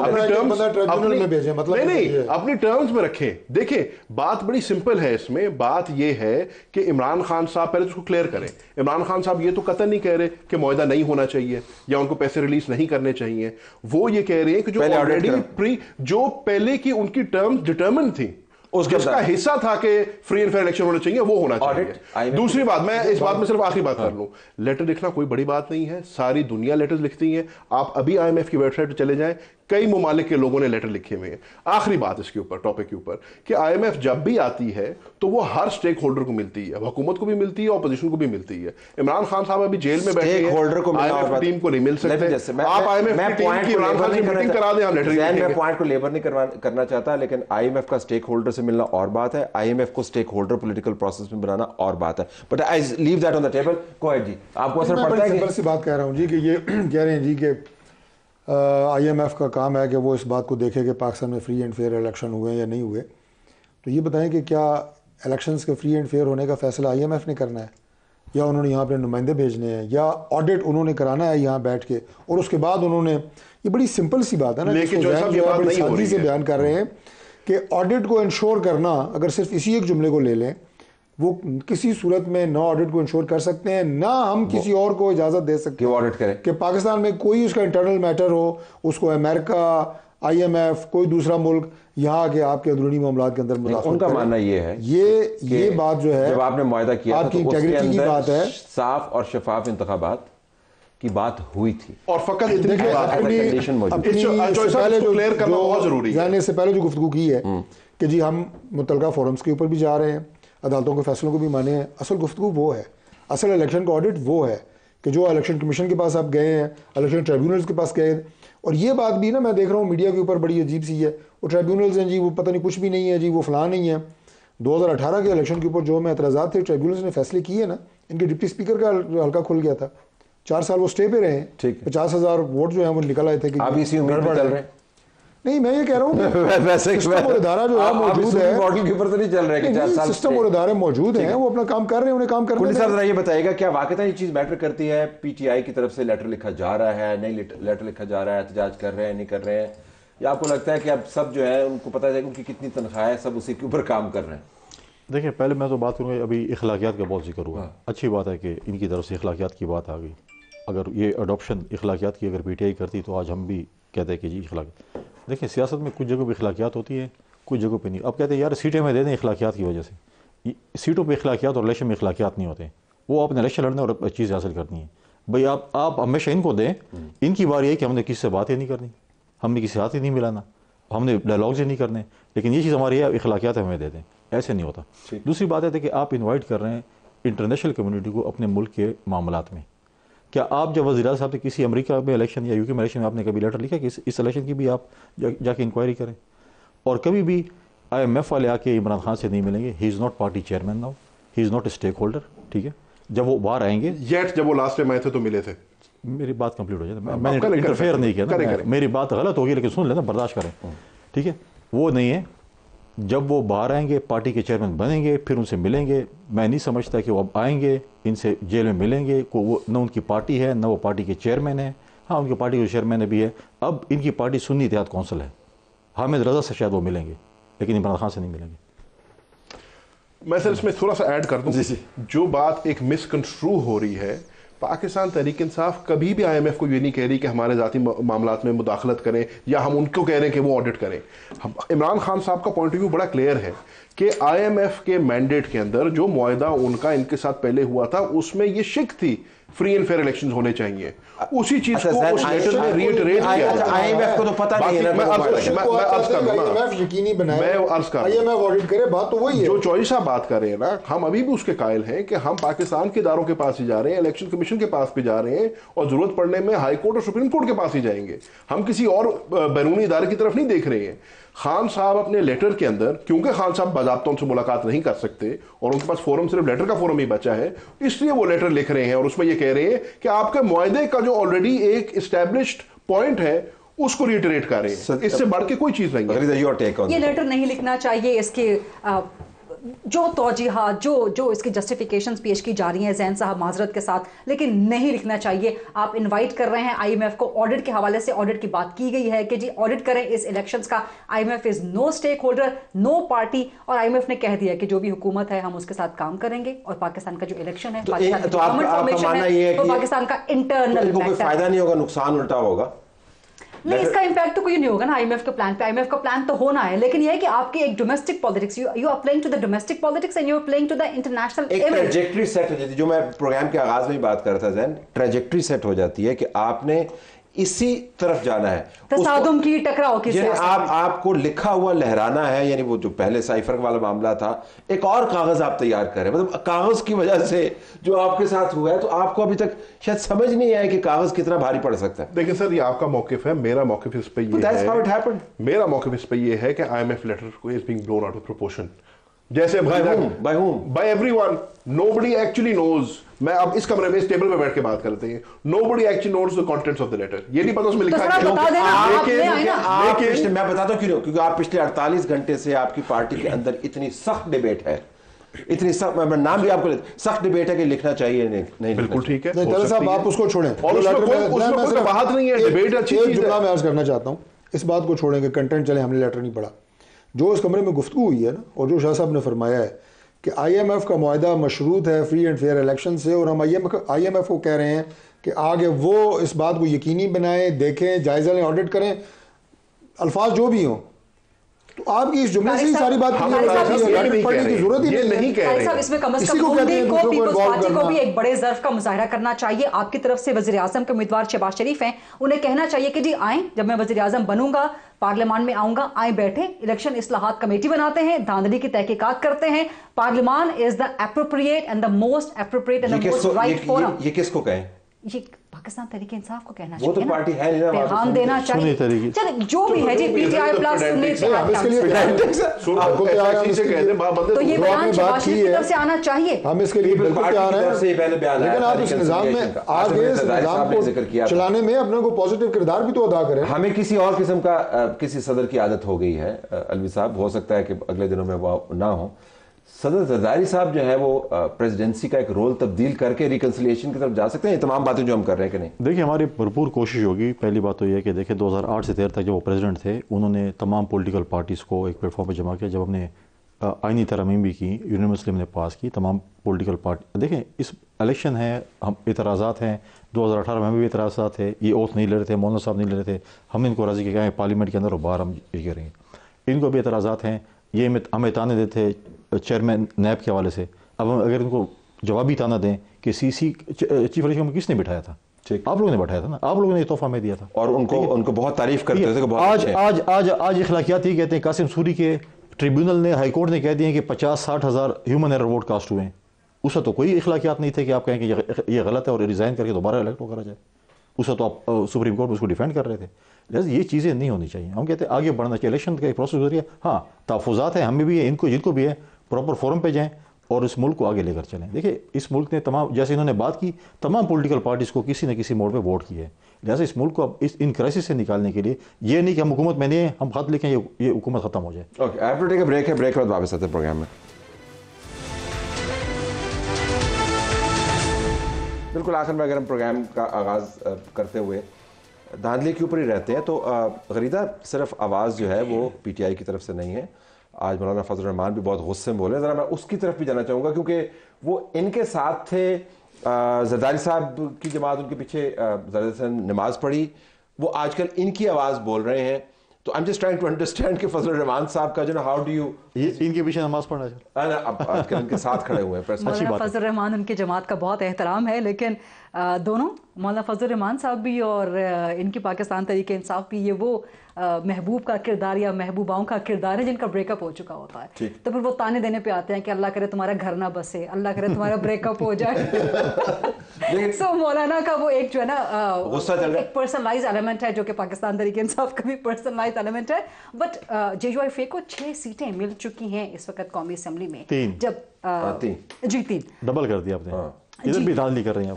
S2: अपनी टर्म्स में रखें। देखिए, बात बड़ी सिंपल है इसमें। बात ये है कि इमरान खान साहब पहले तो उसको क्लियर करें। इमरान खान साहब ये तो कतई नहीं कह रहे कि मुआहदा नहीं होना चाहिए या उनको पैसे रिलीज नहीं करने चाहिए। वो ये कह रहे हैं कि जो ऑलरेडी जो पहले की उनकी टर्म्स डिटरमिन थी, उसका हिस्सा था कि फ्री एंड फेयर इलेक्शन होने चाहिए, वो होना चाहिए। दूसरी बात, मैं इस बात में सिर्फ आखिरी बात कर लूं, लेटर लिखना कोई बड़ी बात नहीं है, सारी दुनिया लेटर्स लिखती है। आप अभी IMF की वेबसाइट पर चले जाएं, कई ममालिक के लोगों ने लेटर लिखे हुए हैं। आखिरी बात इसके ऊपर, टॉपिक के ऊपर, कि IMF जब भी आती है तो वो हर स्टेक होल्डर को मिलती है, हुकूमत को भी मिलती है, ऑपोजिशन को भी मिलती है। इमरान खान साहब अभी जेल में बैठे हैं,
S1: होल्डर को
S2: IMF टीम को नहीं मिल सकते। आप IMF की टीम की इमरान खान से मीटिंग करा दें, हम लेटर लिखेंगे।
S1: मैं पॉइंट को लेबर नहीं करना चाहता, लेकिन IMF का स्टेक होल्डर से मिलना और बात है, IMF को स्टेक होल्डर पॉलिटिकल प्रोसेस में बनाना और बात है। But I leave that on the table. Go ahead जी, आपको असर पड़ता है?
S3: सिंपल सी बात कह रहा हूँ जी कि ये कह रहे हैं जी कि IMF का काम है कि वो इस बात को देखे कि पाकिस्तान में फ्री एंड फेयर इलेक्शन हुए या नहीं हुए। तो ये बताएं कि क्या इलेक्शंस के फ्री एंड फेयर होने का फैसला IMF ने करना है, या उन्होंने यहाँ पे नुमाइंदे भेजने हैं, या ऑडिट उन्होंने कराना है यहाँ बैठ के, और उसके बाद उन्होंने, ये बड़ी सिंपल सी बात है ना,
S2: लेकिन जो
S3: बड़ी सादगी से बयान कर रहे हैं कि ऑडिट को इंश्योर करना, अगर सिर्फ इसी एक जुमले को ले लें, वो किसी सूरत में ना ऑडिट को इंश्योर कर सकते हैं, ना हम किसी और को इजाजत दे सकते हैं
S1: ऑडिट करें कि
S3: पाकिस्तान में कोई उसका इंटरनल मैटर हो, उसको अमेरिका, IMF, कोई दूसरा मुल्क यहाँ के आपके अंदरूनी मामलात के अंदर मुदाखलत
S1: उनका मानना ये है,
S3: ये बात जो है,
S1: जब आपने मुआहदा किया
S3: आपकी इंटेग्रिटी की बात है,
S1: साफ और शफाफ इंतखाबात की बात हुई थी,
S2: और फकत इतनी
S3: जाने से पहले जो गुफ्तगू की है कि जी हम मुतलका फोरम्स के ऊपर भी जा रहे हैं, अदालतों के फैसलों को भी माने हैं। असल गुफ्तगू वो है, असल इलेक्शन का ऑडिट वो है कि जो इलेक्शन कमीशन के पास आप गए हैं, इलेक्शन ट्रिब्यूनल्स के पास गए। और ये बात भी ना, मैं देख रहा हूँ मीडिया के ऊपर बड़ी अजीब सी है, वो ट्रिब्यूनल्स हैं जी, वो पता नहीं कुछ भी नहीं है जी, वो फलां नहीं है। 2018 के इलेक्शन के ऊपर जो में एतराज़ात थे, ट्रिब्यूनल्स ने फैसले किए ना, इनके डिप्टी स्पीकर का हल्का खुल गया था, 4 साल वो स्टे पे रहे हैं, 50,000 वोट जो है वो निकल आए थे कि
S1: आप इसी उम्मीद में चल रहे हैं।
S3: नहीं, मैं ये कह रहा हूँ
S1: वैसे
S3: सिस्टम और इदारा जो है मौजूद है,
S1: मॉडल के ऊपर तो नहीं चल रहा है कि 4 साल
S3: सिस्टम और इदारे मौजूद हैं, वो अपना काम कर रहे हैं, उन्हें काम करने
S1: दें। सर ये बताइएगा, क्या वाकई ये चीज मैटर करती है? PTI की तरफ से लेटर लिखा जा रहा है, नहीं लेटर लिखा जा रहा है, एहतजाज कर रहे हैं, नहीं कर रहे हैं, या आपको लगता है कि अब सब जो है उनको पता है उनकी कितनी तनख्वाह है, सब उसी के ऊपर काम कर रहे हैं?
S4: देखिए, पहले मैं तो बात करूँगा, अभी इखलाकियात का बहुत जिक्र हुआ। अच्छी बात है कि इनकी तरफ से इखलाकियात की बात आ गई। अगर ये अडॉप्शन इखलाकियात की अगर PTI करती तो आज हम भी कहते हैं कि जी इखलाकियात। देखिए, सियासत में कुछ जगहों पर इखलाकियात होती है, कुछ जगहों पे नहीं। अब कहते हैं यार सीटें में दे दें इखलाकियात की वजह से। सीटों पे इखलाकियात और इलेक्शन में इखलाकियात नहीं होते, वो आपने इलेक्शन लड़ने और चीज़ हासिल करनी है। भाई आप हमेशा इनको दें, इनकी बारी है कि हमने किसी से बात ही नहीं करनी, हमने किसी हाथ ही नहीं मिलाना, हमने डायलॉग्स ही नहीं करने, लेकिन ये चीज़ हमारी है, इखलाकियात हमें दे दें, ऐसे नहीं होता। दूसरी बात है कि आप इन्वाइट कर रहे हैं इंटरनेशनल कम्युनिटी को अपने मुल्क के मामलात में। क्या आप जब वज़ीर साहब से किसी अमेरिका में इलेक्शन या UK में इलेक्शन में आपने कभी लेटर लिखा कि इस इलेक्शन की भी आप जाके इंक्वायरी करें? और कभी भी IMF वाले आके इमरान खान से नहीं मिलेंगे। He is not party chairman now, he is not a stakeholder, ठीक है? जब वो बाहर आएंगे,
S2: जब वो लास्ट टाइम आए थे तो मिले थे।
S4: मेरी बात कंप्लीट हो जाए, मैंने इंटरफेयर नहीं किया ना, मेरी बात गलत होगी लेकिन सुन लेना, बर्दाश्त करें, ठीक है? वो नहीं है। जब वो बाहर आएंगे, पार्टी के चेयरमैन बनेंगे, फिर उनसे मिलेंगे। मैं नहीं समझता कि वो अब आएंगे, इनसे जेल में मिलेंगे, को वो न उनकी पार्टी है, न वो पार्टी के चेयरमैन है। हाँ, उनकी पार्टी के चेयरमैन भी है। अब इनकी पार्टी सुन्नी इत्तेहाद कौंसिल है, हामिद रजा से शायद वो मिलेंगे, लेकिन इमरान खान से नहीं मिलेंगे।
S2: मैं सर इसमें थोड़ा सा ऐड कर दूं, जो बात एक मिसकंस्ट्रू हो रही है, पाकिस्तान तहरीक इंसाफ कभी भी IMF को ये नहीं कह रही कि हमारे ज़ाती मामलात में मुदाखलत करें, या हम उनको कह रहे हैं कि वो ऑडिट करें। इमरान खान साहब का पॉइंट ऑफ व्यू बड़ा क्लियर है कि IMF के मैंडेट के अंदर जो मुआहदा उनका इनके साथ पहले हुआ था, उसमें ये शिक थी फ्री एंड फेयर इलेक्शन होने चाहिए। उसी चीज को उस लेटर में रीइटरेट किया।
S1: IMF को तो पता नहीं है,
S3: मैं यकीनी बनाया, मैं अर्ज कर IMF ऑडिट करे, बात तो वही है।
S2: जो चॉइस आप बात कर रहे हैं ना, हम अभी भी उसके कायल हैं कि हम पाकिस्तान के इदारों के पास ही जा रहे हैं, इलेक्शन कमीशन के पास भी जा रहे हैं, और जरूरत पड़ने में हाई कोर्ट और सुप्रीम कोर्ट के पास ही जाएंगे। हम किसी और बैरूनी इदारे की तरफ नहीं देख रहे हैं। खान साहब अपने लेटर के अंदर, क्योंकि खान साहब बाज़ाब्ता उनसे मुलाकात नहीं कर सकते और उनके पास फोरम सिर्फ लेटर का फोरम ही बचा है, इसलिए वो लेटर लिख रहे हैं और उसमें ये कह रहे हैं कि आपके मुआहदे का जो ऑलरेडी एक एस्टैब्लिश्ड पॉइंट है उसको रिटरेट कर रहे हैं। इससे बढ़ के कोई चीज नहीं है।
S5: ये लेटर नहीं लिखना चाहिए, इसके जो तौजीहात जो इसकी जस्टिफिकेशंस पेश की जा रही हैं जैन साहब माजरत के साथ, लेकिन नहीं लिखना चाहिए। आप इनवाइट कर रहे हैं IMF को, ऑडिट के हवाले से ऑडिट की बात की गई है कि जी ऑडिट करें इस इलेक्शंस का। IMF is no stakeholder, no party, और IMF ने कह दिया कि जो भी हुकूमत है हम उसके साथ काम करेंगे, और पाकिस्तान का जो इलेक्शन है, पाकिस्तान का इंटरनल
S1: फायदा नहीं होगा, नुकसान उल्टा होगा।
S5: नहीं, इसका इम्पैक्ट तो कोई नहीं होगा ना IMF के प्लान पे। IMF का प्लान तो होना है, लेकिन यह है कि आपकी एक domestic politics, you are playing to the domestic politics and you are playing to the international
S1: एक ट्रैजेक्टरी सेट हो जाती है, जो मैं प्रोग्राम के आगाज में ही बात कर रहा था जैन, ट्रैजेक्टरी सेट हो जाती है कि आपने इसी तरफ जाना है,
S5: तसादुम की टकराव की
S1: आपको लिखा हुआ लहराना है, यानी वो जो पहले साइफर वाला मामला था, एक और कागज आप तैयार करें। मतलब कागज की वजह से जो आपके साथ हुआ है, तो आपको अभी तक शायद समझ नहीं आया कि कागज कितना भारी पड़ सकता है।
S2: देखिए सर, ये आपका मौकिफ है, मेरा मौकिफ इस पे ये है, मेरा मौकिफ इस पे ये है कि IMF लेटर को is being blown out of proportion. जैसे by everyone, nobody actually knows। मैं अब इस कमरे में इस टेबल पे बैठ के बात करते हैं, nobody actually knows the contents of the letter। ये नहीं पता उसमें लिखा है
S1: लेकिन मैं बताता हूं क्यों, क्योंकि आप पिछले 48 घंटे से आपकी पार्टी के अंदर इतनी सख्त डिबेट है, इतनी सख्त, मैं नाम भी आपको सख्त डिबेट है कि लिखना चाहिए नहीं।
S2: बिल्कुल ठीक है
S3: साहब, आप उसको छोड़ें
S2: और उसमें बात नहीं है, डिबेट अच्छी चीज है।
S3: मैं अर्ज करना चाहता हूं, इस बात को छोड़ेंगे, कंटेंट चले, हमने लेटर नहीं पढ़ा। जो इस कमरे में गुफ्तगू हुई है ना, और जो शाह साहब ने फरमाया है कि IMF का मुआहदा मशरूत है फ्री एंड फेयर इलेक्शन से, और हम IMF को कह रहे हैं कि आगे वो इस बात को यकीनी बनाएं, देखें, जायजा लें, ऑडिट करें, अल्फाज जो भी हों, तो आपकी इस जुमले से ही सारी बात पढ़ने की जरूरत ही नहीं
S5: है। इसमें कम से कम पीपल्स पार्टी को भी एक बड़े ज़र्फ का मुजाहिरा करना चाहिए। आपकी तरफ से वज़ीर आज़म के उम्मीदवार शहबाज शरीफ हैं, उन्हें कहना चाहिए कि जी आएँ, जब मैं वज़ीर आज़म बनूंगा, पार्लियामान में आऊंगा, आए बैठे, इलेक्शन इस्लाहात कमेटी बनाते हैं, धांधली की तहकीकात करते हैं। Parliament is the appropriate and the most appropriate and the most right forum.
S1: ये किसको कहें?
S5: ये पाकिस्तान तहरीक इंसाफ को कहना
S1: चाहिए, वो तो पार्टी है नहीं ना,
S5: पैगाम देना चाहिए। चल जो भी है जी, PTI प्लस तो ये बयान शहबाज शरीफ की तरफ से आना चाहिए।
S3: हम इसके लिए बिल्कुल तैयार हैं, लेकिन आप इस निजाम में आगे इस निजाम को चलाने में अपने को पॉजिटिव किरदार भी तो अदा करें।
S1: हमें किसी और किस्म का किसी सदर की आदत हो गई है अलवी साहब, हो सकता है कि अगले दिनों में वो ना हो। सदर जरदारी साहब जो है वो प्रेसिडेंसी का एक रोल तब्दील करके रिकंसिलिएशन की तरफ जा सकते हैं, तमाम बातें जो हम कर रहे हैं कि नहीं?
S4: देखिए, हमारी भरपूर कोशिश होगी। पहली बात तो यह है कि देखिए 2008 से 13 तक जब वो प्रेसिडेंट थे, उन्होंने तमाम पॉलिटिकल पार्टीज़ को एक प्लेटफॉर्म पर जमा किया। जब हमने आइनी तरमीम भी की, यूनिवर्सिटी ने पास की, तमाम पॉलिटिकल पार्टी, देखें इस इलेक्शन है, हम इतराज़ात हैं, 2018 में भी इतराज़ात थे, ये ओथ नहीं ले रहे थे, मौलाना साहब नहीं ले रहे थे, हमने इनको राज़ी किया है पार्लियामेंट के अंदर और बाहर हम ये करेंगे, इनको भी इतराज़ात हैं। ये हमें ताने देते चेयरमैन नैब के हवाले से, अब हम अगर इनको जवाबी ताना दें कि CC चीफ इलेक्शन में किसने बिठाया था? आप लोगों ने बैठाया था ना, आप लोगों ने तोहफा में दिया था,
S1: और उनको बहुत तारीफ करते थे।
S4: आज इखलाकियात ही कहते हैं, कासिम सूरी के ट्रिब्यूनल ने, हाई कोर्ट ने कह दिए कि 50-60 हज़ार ह्यूमन एरर वोट कास्ट हुए हैं। उसका तो कोई इखलाकियात नहीं थे कि आप कहें कि ये गलत है और रिज़ाइन करके दोबारा इलेक्ट करा जाए। उसका तो आप सुप्रीम कोर्ट में उसको डिफेंड कर रहे थे। लिहाजा ये चीज़ें नहीं होनी चाहिए। हम कहते हैं आगे बढ़ना चाहिए, इलेक्शन का एक प्रोसेस गुजरिए। हाँ, तहफ़्फ़ुज़ात है, हमें भी है, इनको जिनको भी है, प्रॉपर फोरम पे जाएं और इस मुल्क को आगे लेकर चलें। देखिए, इस मुल्क ने तमाम, जैसे इन्होंने बात की, तमाम पॉलिटिकल पार्टीज़ को किसी न किसी मोड पे वोट किया है। लिहाजा इस मुल्क को अब इन क्राइसिस से निकालने के लिए ये नहीं कि हम हुकूमत में नहीं है, हम खत लिखें ये हुकूमत ख़त्म हो जाए।
S1: Okay, I have to take a break है, ब्रेक के बाद वापस आते हैं प्रोग्राम में। बिल्कुल आखिर में अगर हम प्रोग्राम का आगाज़ करते हुए धांधली के ऊपर ही रहते हैं, तो गरीदा सिर्फ आवाज़ जो है वो PTI की तरफ से नहीं है। आज मौलाना फजल रहमान भी बहुत गुस्से में बोले, ज़रा मैं उसकी तरफ भी जाना चाहूँगा, क्योंकि वो इनके साथ थे, जरदारी साहब की जमात उनके पीछे ज़रदारी नमाज पढ़ी, वो आजकल इनकी आवाज़ बोल रहे हैं। तो I am just trying to understand कि फजल रहमान साहब का जो ना, हाउ डू यू,
S4: इनके पीछे नमाज पढ़ना चाहिए।
S1: अब आजकल इनके साथ खड़े हुए हैं।
S5: मौलाना फजल रहमान उनकी जमात का बहुत एहतराम है, लेकिन दोनों मौलाना फजल रहमान साहब भी और इनकी पाकिस्तान तहरीक इंसाफ भी, ये वो महबूब का किरदार या महबूबाओं का किरदार है जिनका ब्रेकअप हो चुका होता है। तो फिर वो ताने देने पे आते हैं कि अल्लाह करे तुम्हारा घर ना बसे, अल्लाह करे तुम्हारा ब्रेकअप हो जाए। सो मौलाना का वो एक जो है ना एक पर्सनलाइज एलिमेंट है, जो कि पाकिस्तान तहरीक इंसाफ का भी पर्सनलाइज एलिमेंट है। बट JUIF को 6 सीटें मिल चुकी हैं इस वक्त कौमी असेंबली में।
S4: 3
S5: जब 3
S4: डबल कर दिया आपने। इधर भी धांधली कर रही हैं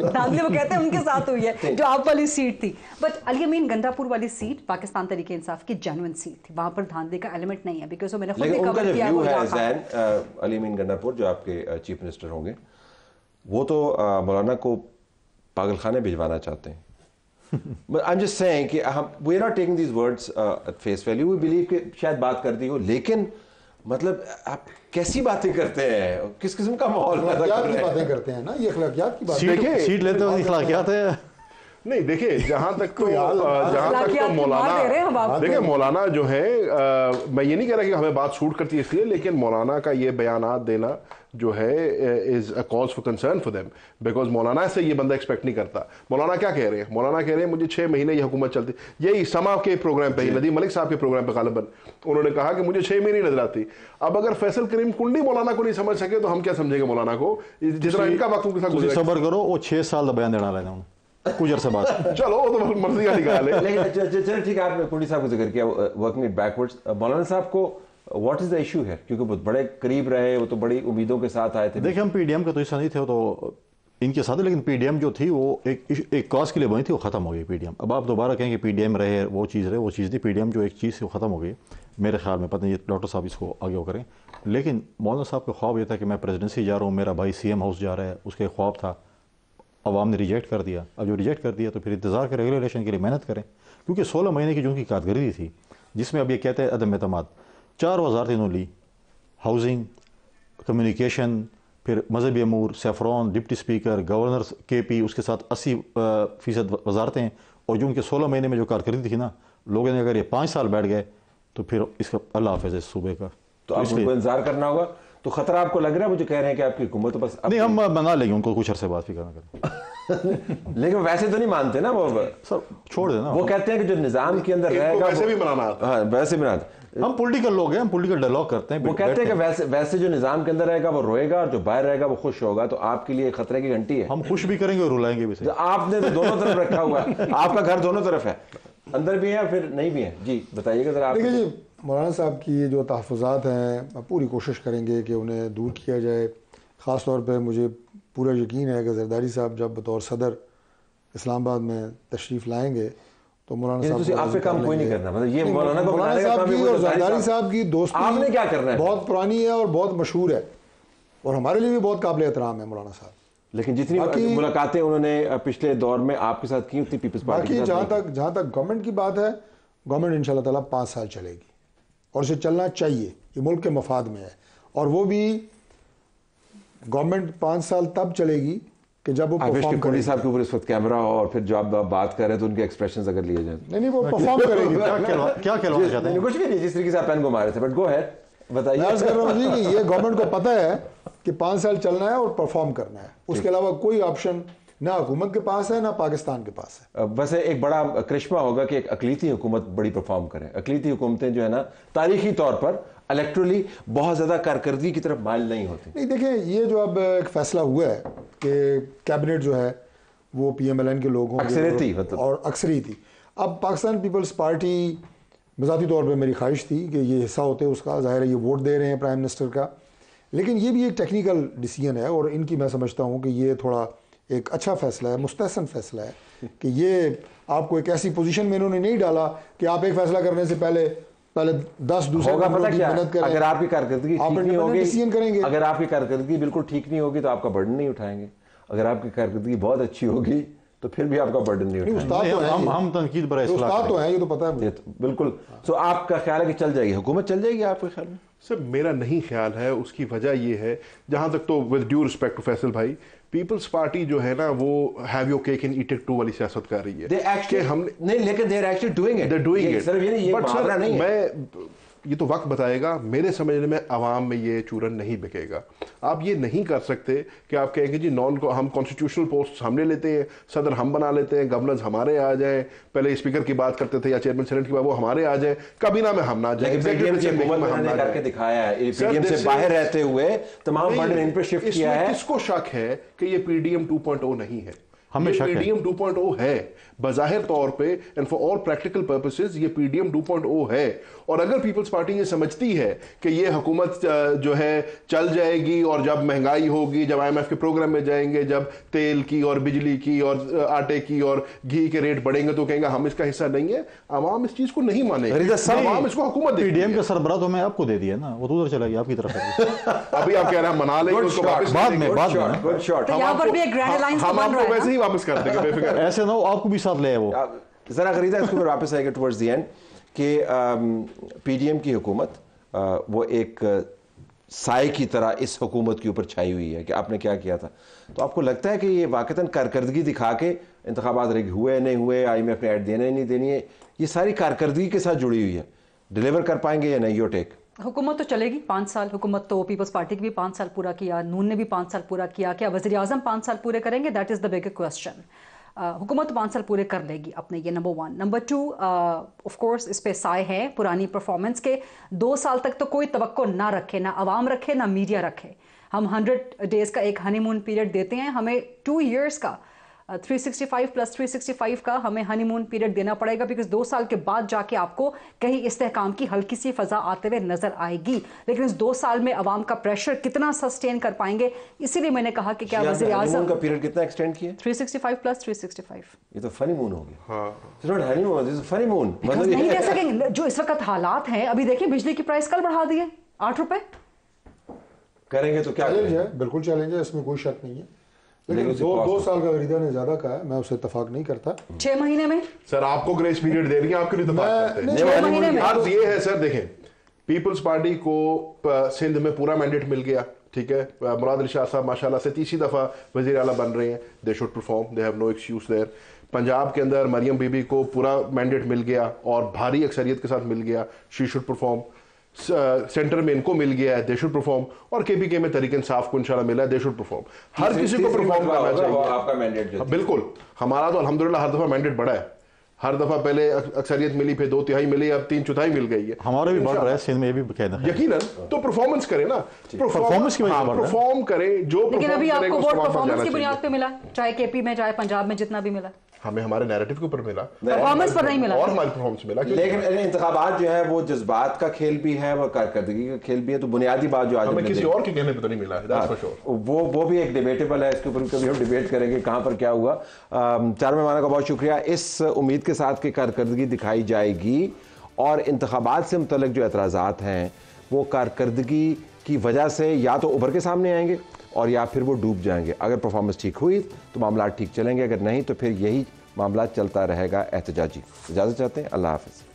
S5: धांधली वो कहते हैं उनके साथ हुई है जो आप वाली सीट थी। बट अली अमीन गंडापुर वाली सीट पाकिस्तान तहरीक इंसाफ की जेन्युइन सीट थी, वहां पर धांधली का एलिमेंट नहीं है, बिकॉज मैंने खुद कवर किया है।
S1: अली अमीन गंडापुर जो आपके चीफ मिनिस्टर होंगे, वो तो मौलाना को पागलखाने भिजवाना चाहते हैं। But I'm just saying कि हम we're not taking these words at face value, we believe कि शायद बात कर दी हो, लेकिन मतलब आप कैसी बातें करते हैं, किस किस्म का माहौल
S3: बातें करते हैं ना, ये अखलाकियात की बात।
S4: सीट लेते हो अखलाकियात है।
S2: नहीं देखिए, जहां तक तो मौलाना, देखिए मौलाना जो है, मैं ये नहीं कह रहा कि हमें बात सूट करती है इसलिए, लेकिन मौलाना का ये बयानात देना जो है is a cause for concern for them, because मौलाना से ये बंदा एक्सपेक्ट नहीं करता। मौलाना क्या कह रहे हैं? मौलाना कह रहे हैं मुझे 6 महीने ये हुकूमत चलती, यही समा के प्रोग्राम पे ही, नदीम मलिक साहब के प्रोग्राम पे गालिबन उन्होंने कहा कि मुझे 6 महीने नजर आती। अब अगर फैसल करीम कुंडी मौलाना को नहीं समझ सके तो हम क्या समझेंगे मौलाना को, जितना इनका वक्त उनके साथ गुजरा।
S4: सबर करो, वो 6 साल का बयान देना रहे हैं कुछ अरसे बाद।
S2: चलो वो तो मर्जी का निकाल है।
S1: लेकिन ठीक है, आपने कुंडी साहब को जिक्र किया, वर्किंग इट बैकवर्ड्स, मौलाना साहब को व्हाट इज द इशू है? क्योंकि बहुत बड़े करीब रहे, वो तो बड़ी उम्मीदों के साथ आए थे।
S4: देखिए हम पीडीएम का तो हिस्सा नहीं थे, तो इनके साथ, लेकिन पीडीएम जो थी वो एक कॉज के लिए बनी थी, वो खत्म हो गई पीडीएम। अब आप दोबारा कहेंगे पीडीएम रहे, वो चीज़ थी। पीडीएम जो एक चीज़ से वो खत्म हो गई मेरे ख्याल में, पता नहीं डॉक्टर साहब इसको आगे वो करें, लेकिन मौलाना साहब का ख्वाब ये था कि मैं प्रेसिडेंसी जा रहा हूँ, मेरा भाई सीएम हाउस जा रहा है, उसका ख्वाब था, अवाम ने रिजेक्ट कर दिया। अब जो रिजेक्ट कर दिया तो फिर इंतज़ार करें, अगले इलेक्शन के लिए मेहनत करें, क्योंकि 16 महीने की जो उनकी कारकर्दगी थी, जिसमें अब ये कहते हैं अदम एतमाद, 4 वज़ारत इन्होंने ली, हाउसिंग, कम्युनिकेशन, फिर मजहबी अमूर, SAFRON, deputy speaker, governor KP, उसके साथ 80% वजारतें, और जो उनके 16 महीने में जो कारकर्दगी थी ना, लोगों ने अगर ये 5 साल बैठ गए तो फिर इसका अल्लाह हाफ़िज़ इस सूबे का।
S1: तो आपको इंतजार करना होगा। तो खतरा आपको लग रहा है? मुझे कह रहे हैं कि आपकी हुकूमत तो बस
S4: नहीं, हम बना लेंगे उनको कुछ अरसे बाद, फिक्र ना करें।
S1: लेकिन वैसे तो नहीं मानते ना वो
S4: सर, छोड़ देना।
S1: वो कहते हैं कि जो निजाम के अंदर रहेगा
S2: वैसे भी बनाना आता है।
S1: हाँ, वैसे बनाना।
S4: हम पॉलिटिकल लोग हैं, हम पॉलिटिकल डायलॉग करते हैं।
S1: वो कहते हैं कि वैसे जो निजाम के अंदर रहेगा वो रोएगा, और जो बाहर रहेगा वो खुश होगा। तो आपके लिए खतरे की घंटी है।
S4: हम खुश भी करेंगे और रुलाएंगे भी।
S1: आपने तो दोनों तरफ रखा हुआ है, आपका घर दोनों तरफ है, अंदर भी है फिर नहीं भी है। जी बताइएगा जरा।
S3: देखिए जी, मौलाना साहब की जो तहफ़्फ़ुज़ात हैं, पूरी कोशिश करेंगे कि उन्हें दूर किया जाए। ख़ास तौर पे मुझे पूरा यकीन है कि जरदारी साहब जब बतौर सदर इस्लामाबाद में तशरीफ़ लाएंगे तो मौलाना साहब
S1: आप पे काम कोई नहीं करना, मतलब ये मौलाना
S3: साहब की और जरदारी साहब की दोस्ती
S1: आपने क्या करना है,
S3: बहुत पुरानी है और बहुत मशहूर है, और हमारे लिए भी बहुत काबिल एहतराम है मौलाना साहब।
S1: लेकिन जितनी मुलाकातें उन्होंने पिछले दौर में आपके साथ की उतनी पीपल्स पार्टी के साथ
S3: बाकी जहाँ तक गवर्नमेंट की बात है, गवर्नमेंट इंशाल्लाह ताला 5 साल चलेगी और इसे चलना चाहिए, ये मुल्क के मफाद में है। और वो भी गवर्नमेंट 5 साल तब चलेगी कि जब वो परफॉर्म करेगी।
S1: साहब के ऊपर इस वक्त कैमरा हो और फिर जो आप बात कर रहे हैं तो उनके एक्सप्रेशंस अगर लिए जाए,
S3: नहीं वो परफॉर्म करेगी।
S4: क्या कहना चाहते हैं?
S1: कुछ भी नहीं, जिस तरीके से आप पेन घुमा रहे थे, बट गो अहेड, बताइए।
S3: मैं अर्ज़ कर रहा हूं जी कि ये गवर्नमेंट को पता है कि 5 साल चलना है और परफॉर्म करना है, उसके अलावा कोई ऑप्शन ना हुकूमत के पास है ना पाकिस्तान के पास है।
S1: वैसे एक बड़ा करिश्मा होगा कि एक अकलीती हुकूमत बड़ी परफॉर्म करे। अकलीती हुकूमतें जो है ना, तारीखी तौर पर इलेक्ट्रली बहुत ज़्यादा कारकर्दगी की तरफ माइल नहीं होती।
S3: नहीं देखें, ये जो अब एक फैसला हुआ है कि कैबिनेट जो है वो PMLN के लोग होंगे और अक्सरियती। अब पाकिस्तान पीपल्स पार्टी बज़ाती तौर पर मेरी ख्वाहिश थी कि ये हिस्सा होते उसका, ज़ाहिर है ये वोट दे रहे हैं प्राइम मिनिस्टर का, लेकिन ये भी एक टेक्निकल डिसीजन है और इनकी मैं समझता हूँ कि ये थोड़ा एक अच्छा फैसला है, मुस्तहसन फैसला है कि ये आपको एक ऐसी पोजीशन में इन्होंने नहीं डाला कि आप एक फैसला करने से पहले 10 दूसरे
S1: मेहनत करें। अगर आपकी कारकर्दगी ठीक नहीं होगी,
S3: डिसीजन करेंगे।
S1: अगर आपकी कारकर्दगी बिल्कुल ठीक नहीं होगी तो आपका बर्डन नहीं उठाएंगे। अगर आपकी कारकर्दगी बहुत अच्छी होगी तो फिर भी आपका बर्डन नहीं उठाएंगे।
S4: हम तनकीद पर
S3: उस्ताद तो हैं, ये तो पता है मुझे।
S1: बिल्कुल। सो आपका ख्याल है कि चल जाएगी हुकूमत, चल जाएगी आपके ख्याल में?
S2: सर मेरा नहीं ख्याल है। उसकी वजह ये है, जहां तक तो with due respect to Faisal भाई, पीपल्स पार्टी जो है ना वो have your cake and eat it too वाली सियासत कर रही है। हमने
S1: नहीं, लेकिन they are actually doing it,
S2: but sir मैं ये तो वक्त बताएगा। मेरे समझने में आवाम में ये चूरन नहीं बिकेगा। आप ये नहीं कर सकते कि आप कहेंगे जी हम कॉन्स्टिट्यूशनल पोस्ट हमने लेते हैं, सदर हम बना लेते हैं, गवर्नर्स हमारे आ जाए, पहले स्पीकर की बात करते थे या चेयरमैन सेनेट की बात, वो हमारे आ जाए, काबीना में हम ना जाए,
S1: करके दिखाया है। पीडीएम से बाहर रहते हुए तमाम बर्डन इन पे शिफ्ट किया है।
S2: किसको शक है कि ये पीडीएम 2.0 नहीं है?
S4: हमें शक है।
S2: पीडीएम 2.0 है बज़ाहिर तौर पे, and for all practical purposes ये पीडीएम 2.0 है। और अगर पीपल्स पार्टी ये समझती है कि ये हुकूमत जो है चल जाएगी, और जब महंगाई होगी, जब IMF के प्रोग्राम में जाएंगे, जब तेल की और बिजली की और आटे की और घी के रेट बढ़ेंगे, तो कहेंगे हम इसका हिस्सा नहीं है। आवाम इस चीज को नहीं मानेगी, आवाम इसको हुकूमत देगी।
S4: पीडीएम का सरबराह तो मैं आपको दे दिया ना, वो तो उधर चला गया आपकी तरफ।
S2: अभी आप कह रहे हैं मना लेंगे उसको वापस,
S4: बाद में
S5: तो यहाँ पर भी एक ग्रैंड अलायंस
S2: हम आपको वैसे ही वापस कर देंगे, बेफिक्र।
S4: ऐसे ना हो आपको भी साथ ले आए वो।
S1: जरा गरीदा इसके ऊपर वापस आएगा टुवर्ड्स द एंड कि पीडीएम की हुकूमत वो एक साए की तरह इस हुकूमत के ऊपर छाई हुई है कि आपने क्या किया था। तो आपको लगता है कि ये वाकईतन कारकर्दगी दिखा के इंतखाबात रिग हुए नहीं हुए, IMF ने ऐड देने नहीं देनी है, ये सारी कारकर्दगी के साथ जुड़ी हुई है, डिलीवर कर पाएंगे या नहीं? Your take.
S5: हुकूमत तो चलेगी 5 साल, हुकूमत तो पीपल्स पार्टी की भी 5 साल पूरा किया, नून ने भी 5 साल पूरा किया, क्या वज़ीर आज़म 5 साल पूरे करेंगे? That is the bigger question. हुकूमत 5 साल पूरे कर लेगी अपने, ये नंबर 1। नंबर 2, ऑफ कोर्स इस पे साए है पुरानी परफॉर्मेंस के। 2 साल तक तो कोई तवक्को ना रखे, ना आवाम रखे, ना मीडिया रखे। हम 100 डेज़ का एक हनीमून पीरियड देते हैं, हमें 2 years का 365 + 365 का हमें हनीमून पीरियड देना पड़ेगा, बिकॉज 2 साल के बाद जाके आपको कहीं इस्तेहकाम की हल्की सी फजा आते हुए नजर आएगी। लेकिन इस 2 साल में अवाम का प्रेशर कितना सस्टेन कर पाएंगे, इसीलिए मैंने कहा कि क्या वज़ीर आज़म
S1: का पीरियड कितना एक्सटेंड किया?
S5: 365 + 365।
S1: ये तो फनी मून हो गया। Honeymoon, this is funny moon.
S5: मतलब नहीं कह सकेंगे जो इस वक्त हालात हैं। अभी देखिए बिजली की प्राइस कल बढ़ा दी है 8 रुपए।
S1: करेंगे तो क्या
S3: है, बिल्कुल चैलेंज है, इसमें कोई शक नहीं है। लेकिन 2 साल का गरीदा ने ज्यादा कहा है, मैं उससे इत्तेफाक नहीं करता।
S5: 6 महीने में
S2: सर आपको ग्रेस पीरियड दे रही है, आपके लिए इत्तेफाक करते हैं।
S5: 6 महीने में
S2: अर्ज ये है सर, देखें पीपल्स पार्टी को सिंध में पूरा मैंडेट मिल गया, ठीक है। मुराद अली शाह साहब माशाल्लाह से तीसरी दफा वजीर आला बन रहे हैं, they should perform, they have no excuse there. Punjab के अंदर मरियम बीबी को पूरा मैंडेट मिल गया और भारी अक्सरियत के साथ मिल गया, शी शुड परफॉर्म। सेंटर में इनको मिल गया है, दे शुड परफॉर्म। और KPK में तरीके इंसाफ को इंशाल्लाह मिला है, दे शुड परफॉर्म। हर किसी को परफॉर्म करना चाहिए।
S1: आपका मैंडेट
S2: बिल्कुल, हमारा तो अल्हम्दुलिल्लाह हर दफा मैंडेट बढ़ा है। हर दफा पहले अक्सरियत मिली, फिर 2/3 मिली, अब 3/4 मिल गई है।
S4: हमारे भी बढ़ रहा है सिंध में, ये भी कहना है
S2: यकीनन। तो परफॉर्मेंस करें ना,
S4: परफॉर्मेंस की वजह से
S2: परफॉर्म करें जो।
S5: लेकिन अभी आपको वोट परफॉर्मेंस की बुनियाद पे मिला, चाहे KP में चाहे पंजाब में जितना भी मिला,
S2: हमें हमारे नैरेटिव के ऊपर मिला,
S5: परफॉर्मेंस पर नहीं मिला,
S2: और हमारी परफॉर्मेंस मिला।
S1: लेकिन इंतखाबात जो है वो जज्बात का खेल भी है, वो कारकर्दगी का खेल भी है। तो बुनियादी बात जो आज
S2: हमें किसी और के कहने पे तो नहीं मिला है, दैट्स फॉर श्योर।
S1: वो भी एक डिबेटेबल है, इसके ऊपर कभी हम डिबेट करेंगे कहाँ पर क्या हुआ। चार मेहमानों का बहुत शुक्रिया, इस उम्मीद के साथ कि कारकर्दगी दिखाई जाएगी और इंतखाबात से मुतल्लिक जो एतराज़ात हैं वो कारकर्दगी की वजह से या तो उभर के सामने आएंगे और या फिर वो डूब जाएंगे। अगर परफॉर्मेंस ठीक हुई तो मामला ठीक चलेंगे, अगर नहीं तो फिर यही मामला चलता रहेगा एहतजाजी। इजाज़त चाहते हैं, अल्लाह हाफ़िज़।